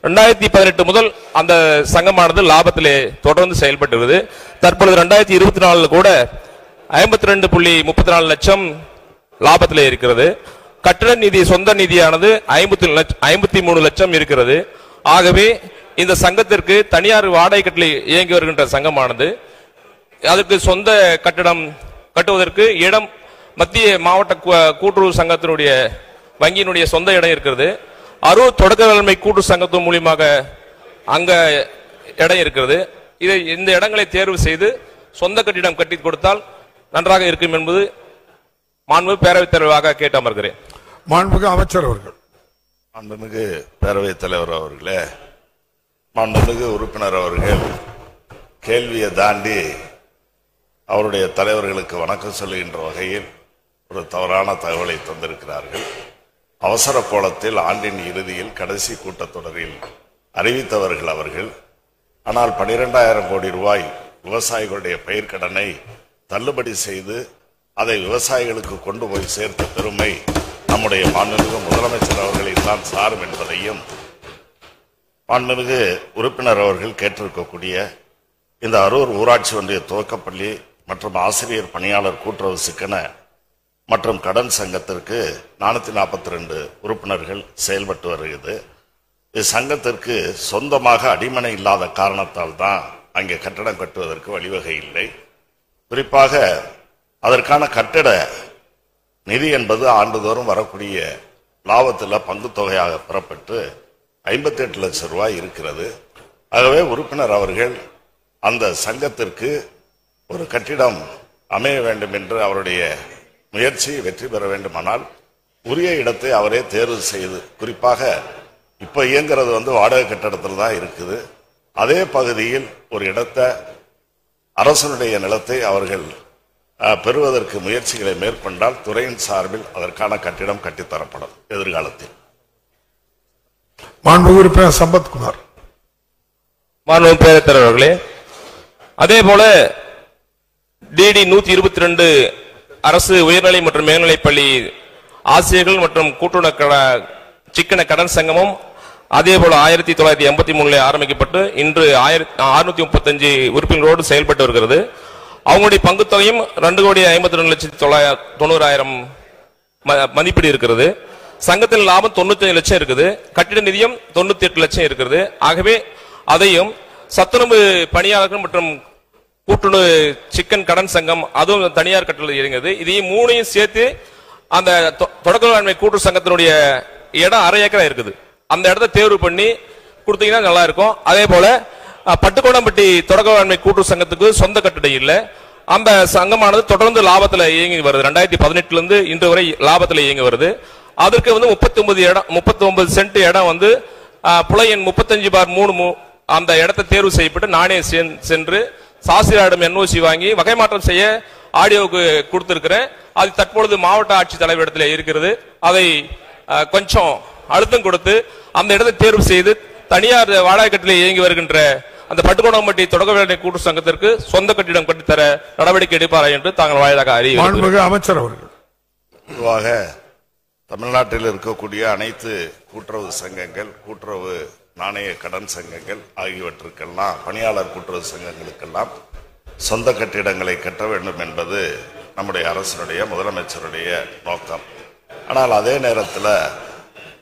2018 முதல் அந்த சங்கமானது லாபத்திலே தொடர்ந்து செயல்பட்டு தற்பொழுது 2024 கூட 52.34 லட்சம் லாபத்திலே இருக்கிறது. கட்டட நிதி சொந்த நிதியானது 53 லட்சம் இருக்கிறது. ஆகவே இந்த சங்கத்திற்கு தனியார் வாடகை கட்டளை இயங்கி வருகின்ற சங்கமானது அதற்கு சொந்த கட்டடம் கட்டுவதற்கு இடம் மத்திய மாவட்ட கூட்டுறவு சங்கத்தினுடைய வங்கியினுடைய சொந்த இடம் இருக்கிறது. அரூர் தொடக்க வேளாண்மை கூட்டுறவு சங்கத்தின் மூலியமாக அங்க இடம் இருக்கிறது. இதை இந்த இடங்களை தேர்வு செய்து சொந்த கட்டிடம் கட்டி கொடுத்தால் நன்றாக இருக்கும் என்பது மாண்புமிகு பேரவைத் தலைவராக கேட்டு அமர்கிறேன். மாண்புமிகு அமைச்சர் அவர்கள். மாண்புமிகு பேரவைத் தலைவர் அவர்களே, மாண்புமிகு உறுப்பினர் அவர்கள் கேள்வியை தாண்டி அவருடைய தலைவர்களுக்கு வணக்கம் சொல்லுகின்ற வகையில் ஒரு தவறான தகவலை தந்திருக்கிறார்கள். அவசர கோலத்தில் ஆண்டின் இறுதியில் கடைசி கூட்டத்தொடரில் அறிவித்தவர்கள் அவர்கள். ஆனால் 12,000 கோடி ரூபாய் விவசாயிகளுடைய பயிர்க்கடனை தள்ளுபடி செய்து அதை விவசாயிகளுக்கு கொண்டு போய் சேர்த்த பெருமை நம்முடைய மாண்புமிகு முதலமைச்சர் அவர்களில் தான் சாரும் என்பதையும் மாண்புமிகு உறுப்பினர் அவர்கள் கேட்டிருக்கக்கூடிய இந்த அரூர் ஊராட்சி ஒன்றிய துவக்கப்பள்ளி மற்றும் ஆசிரியர் பணியாளர் கூட்டுறவு சிக்கன மற்றும் கடன் சங்கத்திற்கு 442 உறுப்பினர்கள் செயல்பட்டு வருகிறது. இச்சங்கத்திற்கு சொந்தமாக அடிமனை இல்லாத காரணத்தால் தான் அங்கே கட்டடம் கட்டுவதற்கு வழிவகை இல்லை. குறிப்பாக அதற்கான கட்டிட நிதி என்பது ஆண்டுதோறும் வரக்கூடிய லாபத்தில் பங்கு தொகையாக பெறப்பட்டு 58 லட்சம் ரூபாய் இருக்கிறது. ஆகவே உறுப்பினர் அவர்கள் அந்த சங்கத்திற்கு ஒரு கட்டிடம் அமைய வேண்டும் என்று அவருடைய முயற்சி வெற்றி பெற வேண்டுமானால் உரிய இடத்தை அவரே தேர்வு செய்து, குறிப்பாக இப்ப இயங்குறது வாடகை கட்டடத்தில் தான் இருக்குது, அதே பகுதியில் ஒரு இடத்தை அரசனுடைய நிலத்தை அவர்கள் பெறுவதற்கு முயற்சிகளை மேற்கொண்டால் துறையின் சார்பில் அதற்கான கட்டிடம் கட்டித்தரப்படும் எதிர்காலத்தில். மாண்புமிகு உறுப்பினர் சம்பத்குமார். மாண்புமிகு பேரவைத் தலைவர் அவர்களே, அதே போல டிடி 122 அரசு உயர்நிலை மற்றும் மேல்நிலைப் பள்ளி ஆசிரியர்கள் மற்றும் கூட்டுறவு சிக்கன கடன் சங்கமும் அதே போல 1983 ஆரம்பிக்கப்பட்டு இன்று 635 உறுப்பினர்களோடு செயல்பட்டு வருகிறது. அவங்களுடைய பங்கு தொகையும் 2,52,90,000 மதிப்பீடு இருக்கிறது. சங்கத்தில் லாபம் 95 லட்சம் இருக்குது, கட்டிட நிதியம் 98 லட்சம் இருக்கிறது. ஆகவே அதையும் சத்துணவு பணியாளர்கள் மற்றும் கூட்டுறவு சிக்கன் கடன் சங்கம் அதுவும் தனியார் கட்டளை இறங்குது. இதையும் மூணையும் சேர்த்து அந்த தொடக்க வேளாண்மை கூட்டுறவு சங்கத்தினுடைய இடம் 1/2 ஏக்கரா இருக்குது. அந்த இடத்தை தேர்வு பண்ணி கொடுத்தீங்கன்னா நல்லா இருக்கும். அதே போல பட்டுக்கோணம்பட்டி தொடக்க வேளாண்மை கூட்டுறவு சங்கத்துக்கு சொந்த கட்டிடம் இல்லை. அந்த சங்கமானது தொடர்ந்து லாபத்தில் இயங்கி வருது. 2018 இருந்து இன்று வரை லாபத்தில் இயங்கி வருது. அதற்கு 39 சென்ட் இடம் புலை எண் 35/3 அந்த இடத்தை தேர்வு செய்யப்பட்டு நானே சென்று சாஸ்திரியிடம் என்ஓசி வாங்கி வகை மாற்றம் செய்ய ஆடியோவுக்கு கொடுத்திருக்கிறேன். அது தற்பொழுது மாவட்ட ஆட்சி தலைவரிடத்தில் இருக்கிறது. அதை கொஞ்சம் அழுத்தம் கொடுத்து அந்த இடத்தை தேர்வு செய்து தனியார் வாடகை கட்டிலே இயங்கி வருகின்ற அந்த பட்டுக்கோணம்பட்டி தொடக்க வேளாண் கூட்டுறவு சங்கத்திற்கு சொந்த கட்டிடம் கட்டித்தர நடவடிக்கை எடுப்பாரா என்று தாங்கள் வாயிலாக அறிவித்தார். அமைச்சர் அவர்கள் பொதுவாக தமிழ்நாட்டில் இருக்கக்கூடிய அனைத்து கூட்டுறவு சங்கங்கள், கூட்டுறவு நாணய கடன் சங்கங்கள் ஆகியவற்றுக்கெல்லாம் பணியாளர் கூட்டுறவு சங்கங்களுக்கெல்லாம் சொந்த கட்டிடங்களை கட்ட வேண்டும் என்பது நம்முடைய அரசினுடைய முதலமைச்சருடைய நோக்கம். ஆனால் அதே நேரத்தில்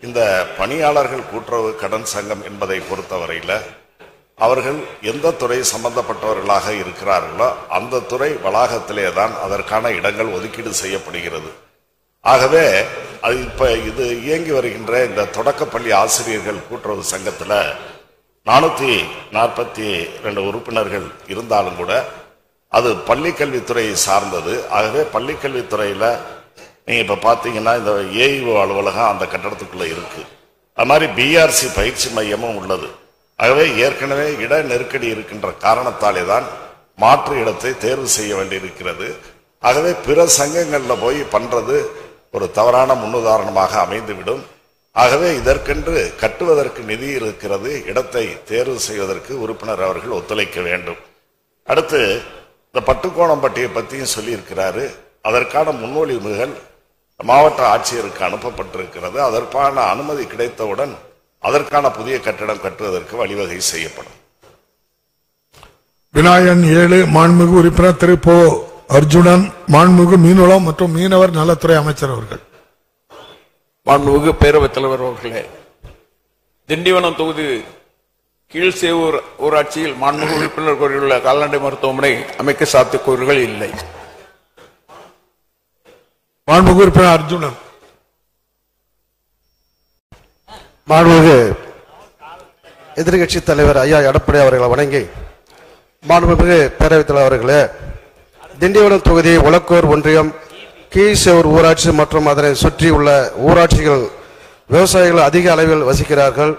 இந்த பணியாளர்கள் கூட்டுறவு கடன் சங்கம் என்பதை பொறுத்தவரையில் அவர்கள் எந்த துறை சம்பந்தப்பட்டவர்களாக இருக்கிறார்களோ அந்த துறை வளாகத்திலே தான் அதற்கான இடங்கள் ஒதுக்கீடு செய்யப்படுகிறது. ஆகவே அது இப்ப இது இயங்கி வருகின்ற இந்த தொடக்கப்பள்ளி ஆசிரியர்கள் கூட்டுறவு சங்கத்தில் 442 உறுப்பினர்கள் இருந்தாலும் கூட அது பள்ளிக்கல்வித்துறையை சார்ந்தது. ஆகவே பள்ளிக்கல்வித்துறையில் நீங்க இப்ப பாத்தீங்கன்னா இந்த ஏஇஓ அலுவலகம் அந்த கட்டடத்துக்குள்ள இருக்கு. அது மாதிரி பிஆர்சி பயிற்சி மையமும் உள்ளது. ஆகவே ஏற்கனவே இட நெருக்கடி இருக்கின்ற காரணத்தாலே தான் மாற்று இடத்தை தேர்வு செய்ய வேண்டியிருக்கிறது. ஆகவே பிற சங்கங்கள்ல போய் பண்றது ஒரு தவறான முன்னுதாரணமாக அமைந்துவிடும். ஆகவே இதற்கென்று கட்டுவதற்கு நிதி இருக்கிறது, இடத்தை தேர்வு செய்வதற்கு உறுப்பினர் அவர்கள் ஒத்துழைக்க வேண்டும். அடுத்து இந்த பட்டுக்கோணம்பட்டியை பற்றியும் சொல்லியிருக்கிறாரு. அதற்கான முன்மொழிவுகள் மாவட்ட ஆட்சியருக்கு அனுப்பப்பட்டிருக்கிறது. அதற்கான அனுமதி கிடைத்தவுடன் அதற்கான புதிய கட்டிடம் கட்டுவதற்கு வழிவகை செய்யப்படும். விநாயகன் 7 மாண்புமிகு உறுப்பினர் திரு போ அர்ஜுனன் மாண்புமிகு மீன்வளம் மற்றும் மீனவர் நலத்துறை அமைச்சர் அவர்கள். மாண்புமிகு பேரவைத் தலைவர் அவர்களே, திண்டிவனம் தொகுதி கீழ்சேவூர் ஊராட்சியில் மாண்புமிகு உறுப்பினர் கோரியுள்ள கால்நடை மருத்துவமனை அமைக்க சாத்தியக்கூறுகள் இல்லை. மாண்புமிகு உறுப்பினர் அர்ஜுனன். மாண்புமிகு எதிர்கட்சி தலைவர் ஐயா எடப்பாடி அவர்களை வணங்கி, மாண்புமிகு பேரவைத் தலைவர் அவர்களே, திண்டிவனம் தொகுதி உலக்கூர் ஒன்றியம் கீழ்சேவூர் ஊராட்சி மற்றும் அதனை சுற்றியுள்ள ஊராட்சிகள் விவசாயிகள் அதிக அளவில் வசிக்கிறார்கள்.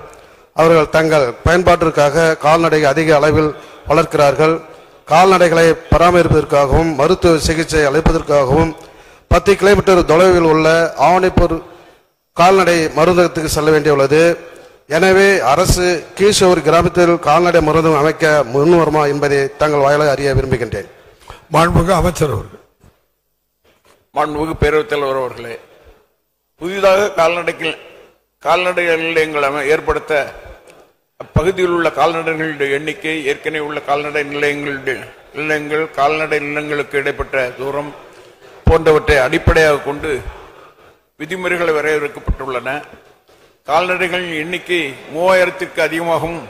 அவர்கள் தங்கள் பயன்பாட்டிற்காக கால்நடைகளை அதிக அளவில் வளர்க்கிறார்கள். கால்நடைகளை பராமரிப்பதற்காகவும் மருத்துவ சிகிச்சை அளிப்பதற்காகவும் 10 கிலோமீட்டர் தொலைவில் உள்ள ஆவணிப்பூர் கால்நடை மருந்தகத்துக்கு செல்ல வேண்டியுள்ளது. எனவே அரசு கீழ்சோர் கிராமத்தில் கால்நடை மருந்தகம் அமைக்க முன்வருமா என்பதை தங்கள் வாயிலாக அறிய விரும்புகின்றேன். மாண்புமிகு அமைச்சர் அவர்கள். மாண்புமிகு பேரவைத் தலைவர் அவர்களே, புதிதாக கால்நடை நிலையங்கள் ஏற்படுத்த அப்பகுதியில் உள்ள கால்நடைகளுடைய எண்ணிக்கை, ஏற்கனவே உள்ள கால்நடை நிலையங்கள், கால்நடை நிலங்களுக்கு இடைப்பட்ட தூரம் போன்றவற்றை அடிப்படையாக கொண்டு விதிமுறைகளை வரையறுக்கப்பட்டுள்ளன. கால்நடைகளின் எண்ணிக்கை 3000க்கு அதிகமாகவும்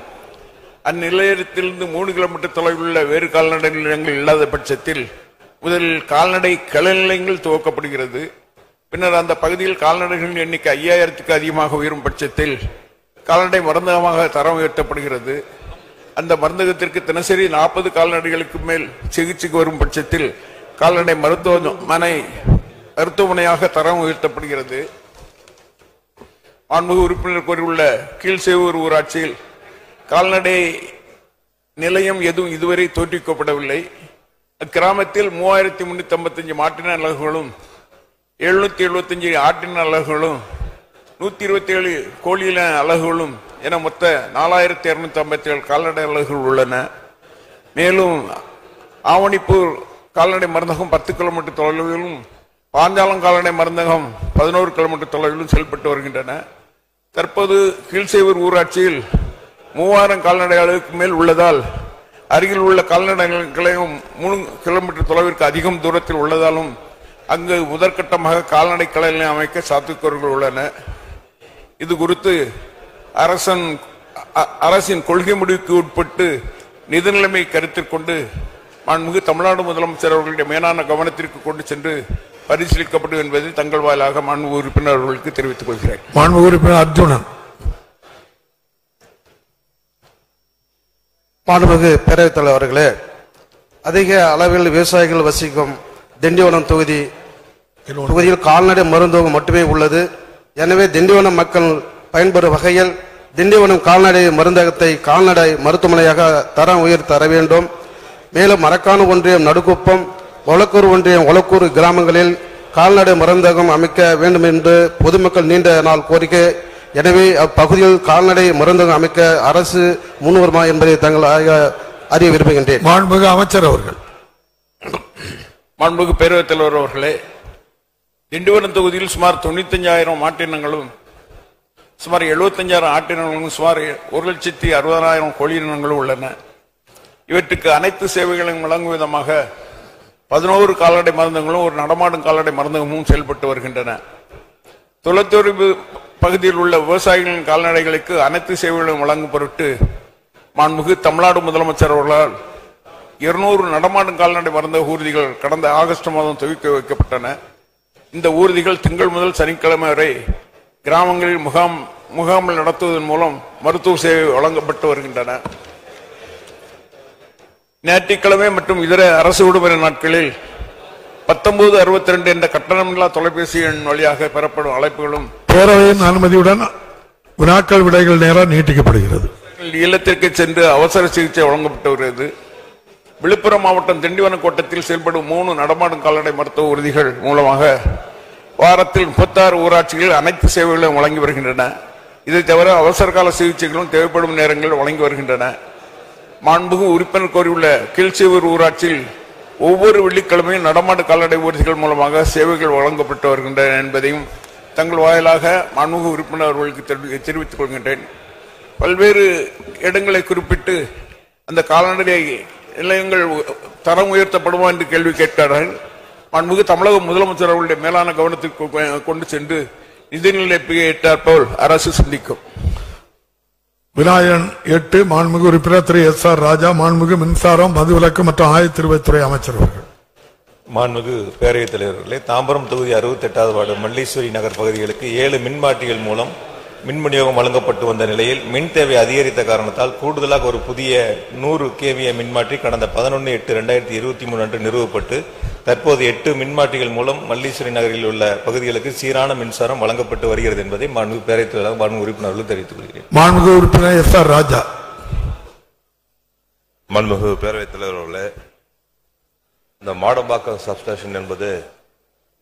அந்நிலையத்திலிருந்து 3 கிலோமீட்டர் தொலைவில் உள்ள வேறு கால்நடை நிலையங்கள் இல்லாத பட்சத்தில் முதலில் கால்நடை கள நிலையங்கள் துவக்கப்படுகிறது. பின்னர் அந்த பகுதியில் கால்நடைகளின் எண்ணிக்கை 5000க்கு அதிகமாக உயரும் பட்சத்தில் கால்நடை மருந்தகமாக தரம் உயர்த்தப்படுகிறது. அந்த மருந்தகத்திற்கு தினசரி 40 கால்நடைகளுக்கு மேல் சிகிச்சைக்கு வரும் பட்சத்தில் கால்நடை மருத்துவமனையாக தரம் உயர்த்தப்படுகிறது. மாண்புமிகு உறுப்பினர் கோரியுள்ள கீழ்சேவூர் ஊராட்சியில் கால்நடை நிலையம் எதுவும் இதுவரை தோற்றுவிக்கப்படவில்லை. அக்கிராமத்தில் 3355 மாட்டின அலகுகளும் 775 ஆட்டின அலகுகளும் 127 கோழியின அலகுகளும் என மொத்த 4257 கால்நடை அலகுகள் உள்ளன. மேலும் ஆவணிப்பூர் கால்நடை மருந்தகம் 10 கிலோமீட்டர் தொலைவிலும், பாஞ்சாலம் கால்நடை மருந்தகம் 11 கிலோமீட்டர் தொலைவிலும் செயல்பட்டு வருகின்றன. தற்போது கீழ்சேவூர் ஊராட்சியில் 3000 கால்நடை அளவுக்கு மேல் உள்ளதால் அருகில் உள்ள கால்நடை நிலையம் 3 கிலோமீட்டர் தொலைவிற்கு அதிகம் தூரத்தில் உள்ளதாலும் அங்கு முதற்கட்டமாக கால்நடை கள நிலையம் அமைக்க சாத்தியக்கூறுகள் உள்ளன. இது குறித்து அரசின் கொள்கை முடிவுக்கு உட்பட்டு நிதி நிலைமை கருத்தில் கொண்டு மாண்புமிகு தமிழ்நாடு முதலமைச்சர் அவர்களுடைய மேலான கவனத்திற்கு கொண்டு சென்று பரிசீலிக்கப்படும் என்பதை தங்கள் வாயிலாக மாண்புமிகு உறுப்பினர் அவர்களுக்கு தெரிவித்துக் கொள்கிறேன். மாண்புமிகு உறுப்பினர் அர்ஜுனன். மாண்புமிகு பேரவைத் தலைவர் அவர்களே, அதிக அளவில் விவசாயிகள் வசிக்கும் திண்டிவனம் தொகுதியில் கால்நடை மருந்தகம் மட்டுமே உள்ளது. எனவே திண்டிவனம் மக்கள் பயன்பெறும் வகையில் திண்டிவனம் கால்நடை மருந்தகத்தை கால்நடை மருத்துவமனையாக தரம் உயர்த்த தர வேண்டும். மேலும் மரக்காணு ஒன்றியம் நடுக்குப்பம், ஒலக்கூர் ஒன்றியம் ஒலக்கூர் கிராமங்களில் கால்நடை மருந்தகம் அமைக்க வேண்டும் என்று பொதுமக்கள் நீண்ட நாள் கோரிக்கை. எனவே அப்பகுதியில் கால்நடை மருந்தகம் அமைக்க அரசு முன்வருமா என்பதை தங்கள் அறிய விரும்புகின்றேன். மாண்புமிகு அமைச்சர் அவர்கள். மாண்புமிகு பேரவைத் தலைவர் அவர்களே, திண்டிவனம் தொகுதியில் சுமார் 95,000 மாட்டினங்களும் சுமார் 75,000 ஆட்டினங்களும் சுமார் 1,60,000 கோழியினங்களும் உள்ளன. இவற்றுக்கு அனைத்து சேவைகளையும் வழங்கும் விதமாக 11 கால்நடை மருந்தகங்களும் ஒரு நடமாடும் கால்நடை மருந்தகமும் செயல்பட்டு வருகின்றன. தொலைத்தூர் பகுதியில் உள்ள விவசாயிகளின் கால்நடைகளுக்கு அனைத்து சேவைகளையும் வழங்கும் பொருட்டு மாண்புமிகு தமிழ்நாடு முதலமைச்சர் அவர்களால் 200 நடமாடும் கால்நடை மருந்தக ஊர்திகள் கடந்த ஆகஸ்ட் மாதம் துவக்கி வைக்கப்பட்டன. இந்த ஊர்திகள் திங்கள் முதல் சனிக்கிழமை வரை கிராமங்களில் முகாமில் நடத்துவதன் மூலம் மருத்துவ சேவை வழங்கப்பட்டு வருகின்றன. ஞாயிற்றுக்கிழமை மற்றும் இதர அரசு விடுமுறை நாட்களில் 1962 என்ற கட்டணமில்லா தொலைபேசி எண் வழியாக பெறப்படும் அழைப்புகளும் பேரவையின் அனுமதியுடன் வினாக்கள் விடைகள் நேரம் நீட்டிக்கப்படுகிறது. இல்லத்திற்கு சென்று அவசர சிகிச்சை வழங்கப்பட்டு வருகிறது. விழுப்புரம் மாவட்டம் திண்டிவனம் கோட்டத்தில் செயல்படும் 3 நடமாடும் கால்நடை மருத்துவ ஊர்திகள் மூலமாக வாரத்தில் 36 ஊராட்சிகளில் அனைத்து சேவைகளும் வழங்கி வருகின்றன. இதை தவிர அவசர கால சிகிச்சைகளும் தேவைப்படும் நேரங்களில் வழங்கி வருகின்றன. மாண்புமிகு உறுப்பினர் கோரியுள்ள கீழ்சேவூர் ஊராட்சியில் ஒவ்வொரு வெள்ளிக்கிழமையும் நடமாடு கால்நடை ஊர்திகள் மூலமாக சேவைகள் வழங்கப்பட்டு வருகின்றன என்பதையும் தங்கள் வாயிலாக மாண்புமிகு உறுப்பினர் அவர்களுக்கு தெரிவித்துக் கொள்கின்றேன். பல்வேறு இடங்களை குறிப்பிட்டு அந்த கால்நடை நிலையங்கள் தரம் உயர்த்தப்படுமா என்று கேள்வி கேட்கிறார்கள். மாண்புமிகு தமிழக முதலமைச்சர் அவர்களுடைய மேலான கவனத்திற்கு கொண்டு சென்று நிதிநிலை ஏற்றாற்போல் அரசு சிந்திக்கும். விநாயகன் 8 மாண்புமிகு உறுப்பினர் திரு எஸ்.ஆர். ராஜா. மாண்புமிகு மின்சாரம், மதுவிலக்கு மற்றும் ஆயத்தீர்வைத்துறை அமைச்சர் அவர்கள். மாண்புமிகு பேரவைத் தலைவர்களே, தாம்பரம் தொகுதி 68வது வார்டு மல்லீஸ்வரி நகர் பகுதிகளுக்கு 7 மின்மாட்டிகள் மூலம் மின் விநியோகம் வழங்கப்பட்டு வந்த நிலையில் மின் தேவை அதிகரித்த காரணத்தால் கூடுதலாக ஒரு புதிய 100 kVA மின்மாற்றி கடந்த 11/8/2023 அன்று நிறுவப்பட்டு தற்போது 8 மின்மாற்றிகள் மூலம் மல்லீஸ்வரி நகரில் உள்ள பகுதிகளுக்கு சீரான மின்சாரம் வழங்கப்பட்டு வருகிறது என்பதை மாண்புமிகு பேரவைத் தலைவர் மாண்புமிகு உறுப்பினர்களுக்கு தெரிவித்துக் கொள்கிறேன். மாண்புமிகு உறுப்பினர் எஸ்.ஆர். ராஜா. மாண்புமிகு பேரவைத் தலைவர் அவர்களே, இந்த மாடம்பாக்கம் சப்ஸ்டேஷன் என்பது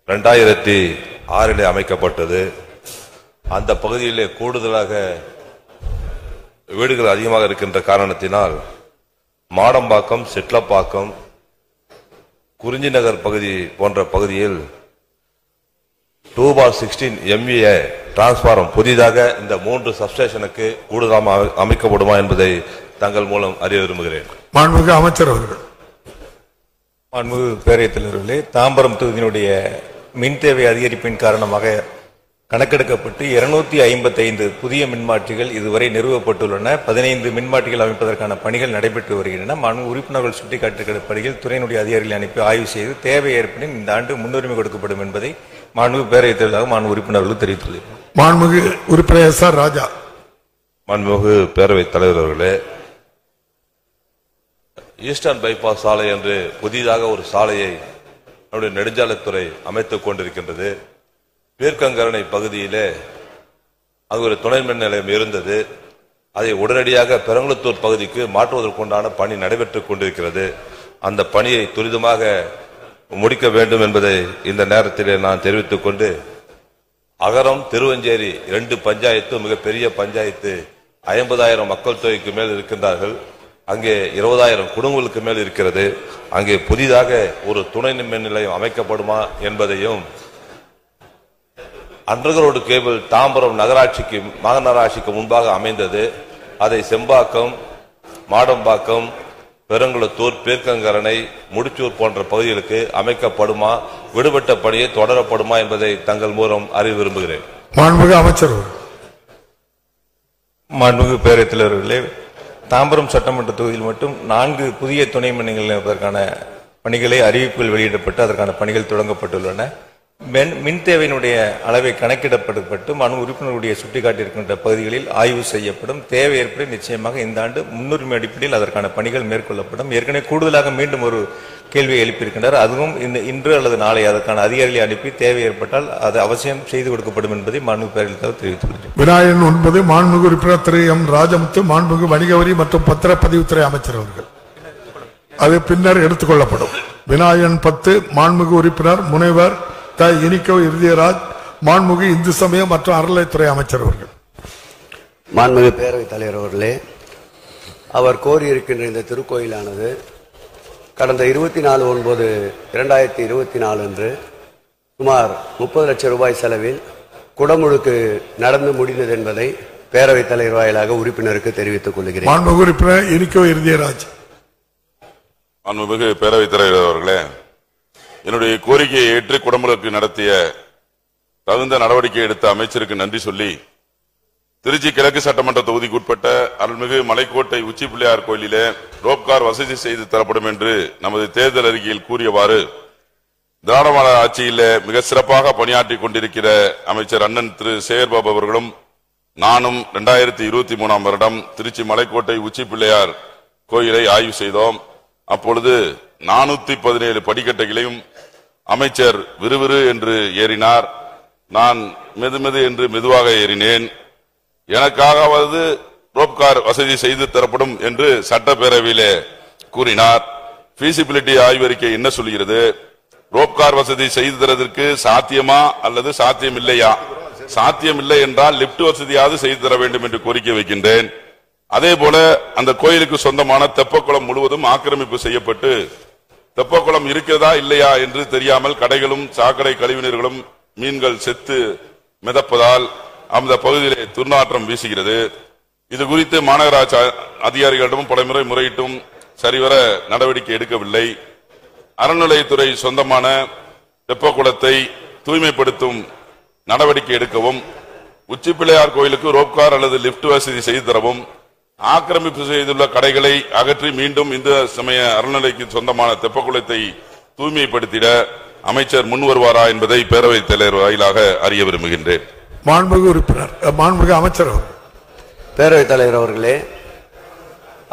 2006 அமைக்கப்பட்டது. அந்த பகுதியிலே கூடுதலாக வீடுகள் அதிகமாக இருக்கின்ற காரணத்தினால் மாடம்பாக்கம், சிட்லப்பாக்கம், குறிஞ்சி நகர் பகுதி போன்ற பகுதியில் 2/16 MVA டிரான்ஸ்பாரம் புதிதாக இந்த 3 சப்ஸ்டேஷனுக்கு கூடுதலாக அமைக்கப்படுமா என்பதை தங்கள் மூலம் அறிய விரும்புகிறேன். மாண்புமிகு அமைச்சர் அவர்கள். மாண்புமிகு பேரவைத் தலைவர்களே, தாம்பரம் தொகுதியினுடைய மின் தேவை அதிகரிப்பின் காரணமாக கணக்கெடுக்கப்பட்டு 255 புதிய மின்மாற்றிகள் இதுவரை நிறுவப்பட்டுள்ளன. 15 மின்மாற்றிகள் அமைப்பதற்கான பணிகள் நடைபெற்று வருகின்றன. மாண்பு உறுப்பினர்கள் சுட்டிக்காட்டியிருக்கிற பணிகள் துறையினுடைய அதிகாரிகளை அனுப்பி ஆய்வு செய்து தேவை ஏற்படின் இந்த ஆண்டு முன்னுரிமை கொடுக்கப்படும் என்பதை மாண்புமிகு பேரவைத் தலைவராக மாண்பு உறுப்பினர்கள் தெரிவித்துள்ளேன். மாண்புமிகு உறுப்பினர் எஸ்.ஆர். ராஜா. மாண்புமிகு பேரவைத் தலைவர் அவர்களே, ஈஸ்டர்ன் பைபாஸ் சாலை என்று புதிதாக ஒரு சாலையை நம்முடைய நெடுஞ்சாலைத்துறை அமைத்துக் கொண்டிருக்கின்றது. பேர்க்கங்கரணை பகுதியிலே அது ஒரு துணை மின் நிலையம் இருந்தது. அதை உடனடியாக பெரங்குளத்தூர் பகுதிக்கு மாற்றுவதற்குண்டான பணி நடைபெற்றுக் கொண்டிருக்கிறது. அந்த பணியை துரிதமாக முடிக்க வேண்டும் என்பதை இந்த நேரத்திலே நான் தெரிவித்துக் கொண்டு, அகரம், திருவஞ்சேரி 2 பஞ்சாயத்து மிகப்பெரிய பஞ்சாயத்து, 50,000 மக்கள் தொகைக்கு மேல் இருக்கின்றார்கள். அங்கே 20,000 குடும்பங்களுக்கு மேல் இருக்கிறது. அங்கே புதிதாக ஒரு துணை மின் நிலையம் அமைக்கப்படுமா என்பதையும், அண்டர்கிரவுண்ட் கேபிள் தாம்பரம் மாநகராட்சிக்கு முன்பாக அமைந்தது. அதை செம்பாக்கம், மாடம்பாக்கம், பெருங்குளத்தூர், பேர்க்கங்கரணை, முடிச்சூர் போன்ற பகுதிகளுக்கு அமைக்கப்படுமா, விடுபட்ட பணியை தொடரப்படுமா என்பதை தங்கள் மூலம் அறிய விரும்புகிறேன். மாண்புமிகு அமைச்சர். மாண்புமிகு பேரவைத் தலைவர்களே, தாம்பரம் சட்டமன்ற தொகுதியில் மட்டும் 4 புதிய துணை மின் நிலையம் அமைப்பதற்கான பணிகளை அறிவிப்புகள் வெளியிடப்பட்டு அதற்கான பணிகள் தொடங்கப்பட்டுள்ளன. மின் தேவையினுடைய அளவை கணக்கிடப்பட்டு மனு உறுப்பினருடைய சுட்டிக்காட்டியிருக்கின்ற பகுதிகளில் ஆய்வு செய்யப்படும். தேவை ஏற்பட நிச்சயமாக இந்த ஆண்டு முன்னுரிமை அடிப்படையில் அதற்கான பணிகள் மேற்கொள்ளப்படும். ஏற்கனவே கூடுதலாக மீண்டும் ஒரு கேள்வியை எழுப்பியிருக்கின்றார். அதுவும் இன்று அல்லது நாளை அதற்கான அதிகாரிகளை அனுப்பி தேவை ஏற்பட்டால் அது அவசியம் செய்து கொடுக்கப்படும் என்பதை மாண்புமிகு பேரவைத் தலைவர் தெரிவித்துள்ளேன். விநாயகன் 9 மாண்புமிகு உறுப்பினர் திரு எம். ராஜமுத்து, மாண்புமிகு வணிக வரி மற்றும் பத்திரப்பதிவுத்துறை அமைச்சர் அவர்கள். அது பின்னர் எடுத்துக் கொள்ளப்படும். விநாயகன் 10 மாண்புமிகு உறுப்பினர் முனைவர் த. இனிக்கோ இறுதியராஜ், மாண்புமிகு இந்து சமயம் மற்றும் அறநிலைத்துறை அமைச்சர் அவர்கள். மாண்புமிகு பேரவைத் தலைவர் அவர்களே, அவர் கோரியிருக்கின்ற இந்த திருக்கோயிலானது கடந்த 24/9/2024 அன்று சுமார் 30 லட்சம் ரூபாய் செலவில் குடமுழுக்கு நடந்து முடிந்தது என்பதை பேரவைத் தலைவர் வாயிலாக உறுப்பினருக்கு தெரிவித்துக் கொள்கிறேன். மாண்புமிகு உறுப்பினர் இனிக்கோ இறுதியராஜ். மாண்புமிகு பேரவைத் தலைவர் அவர்களே, என்னுடைய கோரிக்கையை ஏற்று குடமுழுக்கு நடத்திய தகுந்த நடவடிக்கை எடுத்த அமைச்சருக்கு நன்றி சொல்லி, திருச்சி கிழக்கு சட்டமன்ற தொகுதிக்கு உட்பட்ட அருள்மிகு மலைக்கோட்டை உச்சி பிள்ளையார் கோயிலிலே ரோப்கார் வசதி செய்து தரப்படும் என்று நமது தேர்தல் அறிக்கையில் கூறியவாறு திராவிட மாடல் ஆட்சியில் மிக சிறப்பாக பணியாற்றிக் கொண்டிருக்கிற அமைச்சர் அண்ணன் திரு சேகர்பாபு அவர்களும் நானும் 2023ஆம் வருடம் திருச்சி மலைக்கோட்டை உச்சி பிள்ளையார் கோயிலை ஆய்வு செய்தோம். அப்பொழுது 417 படிக்கட்டுகளையும் அமைச்சர் விறுவிறு என்று ஏறினார். நான் மெது என்று மெதுவாக ஏறினேன். எனக்காகவது ரோப்கார் வசதி செய்து தரப்படும் என்று சட்டப்பேரவையிலே கூறினார். பீசிபிலிட்டி ஆய்வறிக்கை என்ன சொல்கிறது? ரோப்கார் வசதி செய்து தரதற்கு சாத்தியமா அல்லது சாத்தியம் இல்லையா? சாத்தியம் இல்லை என்றால் லிப்ட் வசதியாவது செய்து தர வேண்டும் என்று கோரிக்கை வைக்கின்றேன். அதே போல அந்த கோயிலுக்கு சொந்தமான தெப்பக்குளம் முழுவதும் ஆக்கிரமிப்பு செய்யப்பட்டு தெப்பக்குளம் இருக்கிறதா இல்லையா என்று தெரியாமல் கடைகளும் சாக்கடை கழிவுநீர்களும் மீன்கள் செத்து மிதப்பதால் அந்த பகுதியிலே துர்நாற்றம் வீசுகிறது. இது குறித்து மாநகராட்சி அதிகாரிகளிடம் பலமுறை முறையிட்டும் சரிவர நடவடிக்கை எடுக்கவில்லை. அறநிலையத்துறை சொந்தமான தெப்பக்குளத்தை தூய்மைப்படுத்தும் நடவடிக்கை எடுக்கவும், உச்சி பிள்ளையார் கோயிலுக்கு ரோப்கார் அல்லது லிப்ட் வசதி செய்து தரவும், ஆக்கிரமிப்பு செய்துள்ள கடைகளை அகற்றி மீண்டும் இந்து சமய அறநிலைக்கு சொந்தமான தெப்பக்குளத்தை தூய்மைப்படுத்திட அமைச்சர் முன் வருவாரா என்பதை பேரவைத் தலைவர் வாயிலாக அறிய விரும்புகின்றேன். மாண்புமிகு உறுப்பினர் மாண்புமிகு அமைச்சர். பேரவைத் தலைவர் அவர்களே,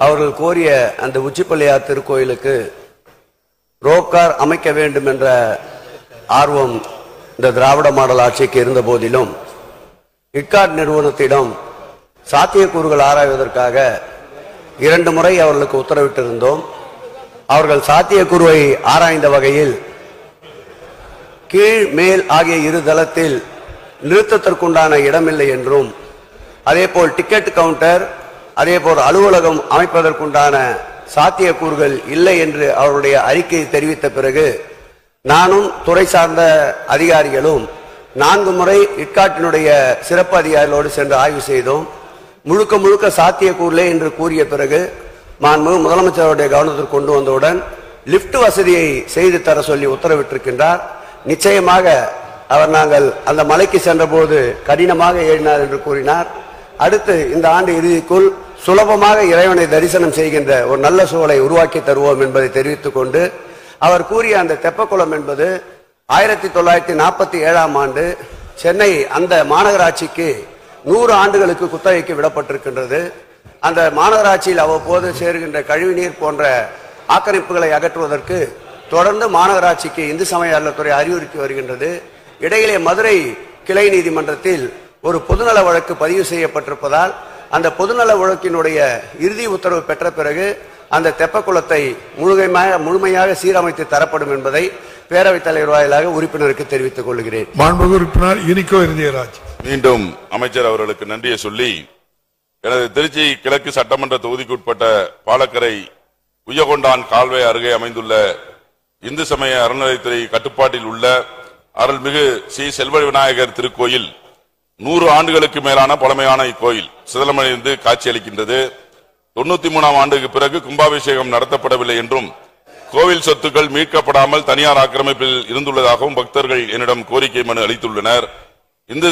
அவர்கள் கோரிய அந்த உச்சிப்பிள்ளையார் திருக்கோயிலுக்கு ரோப்கார் அமைக்க வேண்டும் என்ற ஆர்வம் இந்த திராவிட மாடல் ஆட்சிக்கு இருந்த போதிலும் இக்காட் நிறுவனத்திடம் சாத்தியக்கூறுகள் ஆராய்வதற்காக 2 முறை அவர்களுக்கு உத்தரவிட்டிருந்தோம். அவர்கள் சாத்தியக்கூறுவை ஆராய்ந்த வகையில் கீழ் மேல் ஆகிய 2 தளத்தில் நிறுத்தத்திற்குண்டான இடமில்லை என்றும், அதேபோல் டிக்கெட் கவுண்டர், அதேபோல் அலுவலகம் அமைப்பதற்குண்டான சாத்தியக்கூறுகள் இல்லை என்று அவருடைய அறிக்கையை தெரிவித்த பிறகு நானும் துறை சார்ந்த அதிகாரிகளும் 4 முறை இட்காட்டினுடைய சிறப்பு அதிகாரிகளோடு சென்று ஆய்வு செய்தோம். முழுக்க முழுக்க சாத்தியக்கூறில்லை என்று கூறிய பிறகு மாண்புமிகு முதலமைச்சருடைய கவனத்திற்கு கொண்டு வந்தவுடன் லிப்ட் வசதியை செய்து தர சொல்லி உத்தரவிட்டிருக்கின்றார். நிச்சயமாக அவர் நாங்கள் அந்த மலைக்கு சென்றபோது கடினமாக ஏறினார் என்று கூறினார். அடுத்து இந்த ஆண்டு இறுதிக்குள் சுலபமாக இறைவனை தரிசனம் செய்கின்ற ஒரு நல்ல சூழலை உருவாக்கி தருவோம் என்பதை தெரிவித்துக் கொண்டு, அவர் கூறிய அந்த தெப்பக்குளம் என்பது 1947ஆம் ஆண்டு சென்னை அந்த மாநகராட்சிக்கு 100 ஆண்டுகளுக்கு குத்தகைக்கு விடப்பட்டிருக்கின்றது. அந்த மாநகராட்சியில் அவ்வப்போது சேர்கின்ற கழிவுநீர் போன்ற ஆக்கிரமிப்புகளை அகற்றுவதற்கு தொடர்ந்து மாநகராட்சிக்கு இந்து சமய அறநிலையத்துறை அறிவுறுத்தி வருகின்றது. இடையிலே மதுரை கிளை நீதிமன்றத்தில் ஒரு பொதுநல வழக்கு பதிவு செய்யப்பட்டிருப்பதால் அந்த பொதுநல வழக்கினுடைய இறுதி உத்தரவு பெற்ற பிறகு அந்த தெப்பக்குளத்தை முழுமையாக சீரமைத்து தரப்படும் என்பதை பேரவைத் தலைவர் வாயிலாக உறுப்பினருக்கு தெரிவித்துக் கொள்கிறேன். மாண்புமிகு உறுப்பினர் இனிக்கோ இறுதியராஜ். மீண்டும் அமைச்சர் அவர்களுக்கு நன்றியை சொல்லி, எனது திருச்சி கிழக்கு சட்டமன்ற தொகுதிக்குட்பட்ட பாலக்கரை உய்யகொண்டான் கால்வாய் அருகே அமைந்துள்ள இந்து சமய அறநிலையத்துறை கட்டுப்பாட்டில் உள்ள அருள்மிகு ஸ்ரீ செல்வ விநாயகர் திருக்கோயில் 100 ஆண்டுகளுக்கு மேலான பழமையான இக்கோயில் சிதலமடைந்து காட்சியளிக்கின்றது. 93ஆம் ஆண்டுக்கு பிறகு கும்பாபிஷேகம் நடத்தப்படவில்லை என்றும் கோவில் சொத்துக்கள் மீட்கப்படாமல் தனியார் ஆக்கிரமிப்பில் இருந்துள்ளதாகவும் பக்தர்கள் என்னிடம் கோரிக்கை மனு அளித்துள்ளனர். இந்து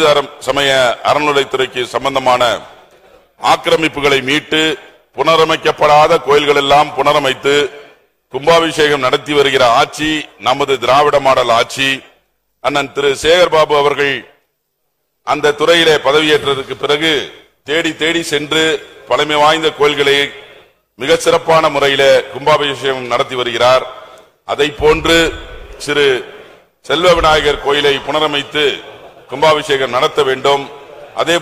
சமய அறநிலையத்துறைக்கு சம்பந்தமான ஆக்கிரமிப்புகளை மீட்டு புனரமைக்கப்படாத கோயில்கள் எல்லாம் புனரமைத்து கும்பாபிஷேகம் நடத்தி வருகிற ஆட்சி நமது திராவிட மாடல் ஆட்சி. அண்ணன் திரு சேகர்பாபு அவர்கள் அந்த துறையிலே பதவியேற்றதற்கு பிறகு தேடி தேடி சென்று பழமை வாய்ந்த கோயில்களை மிக சிறப்பான முறையிலே கும்பாபிஷேகம் நடத்தி வருகிறார். அதை போன்று சிறு செல்வ விநாயகர் கோயிலை புனரமைத்து கும்பாபிஷேகம் நடத்த வேண்டும். அதே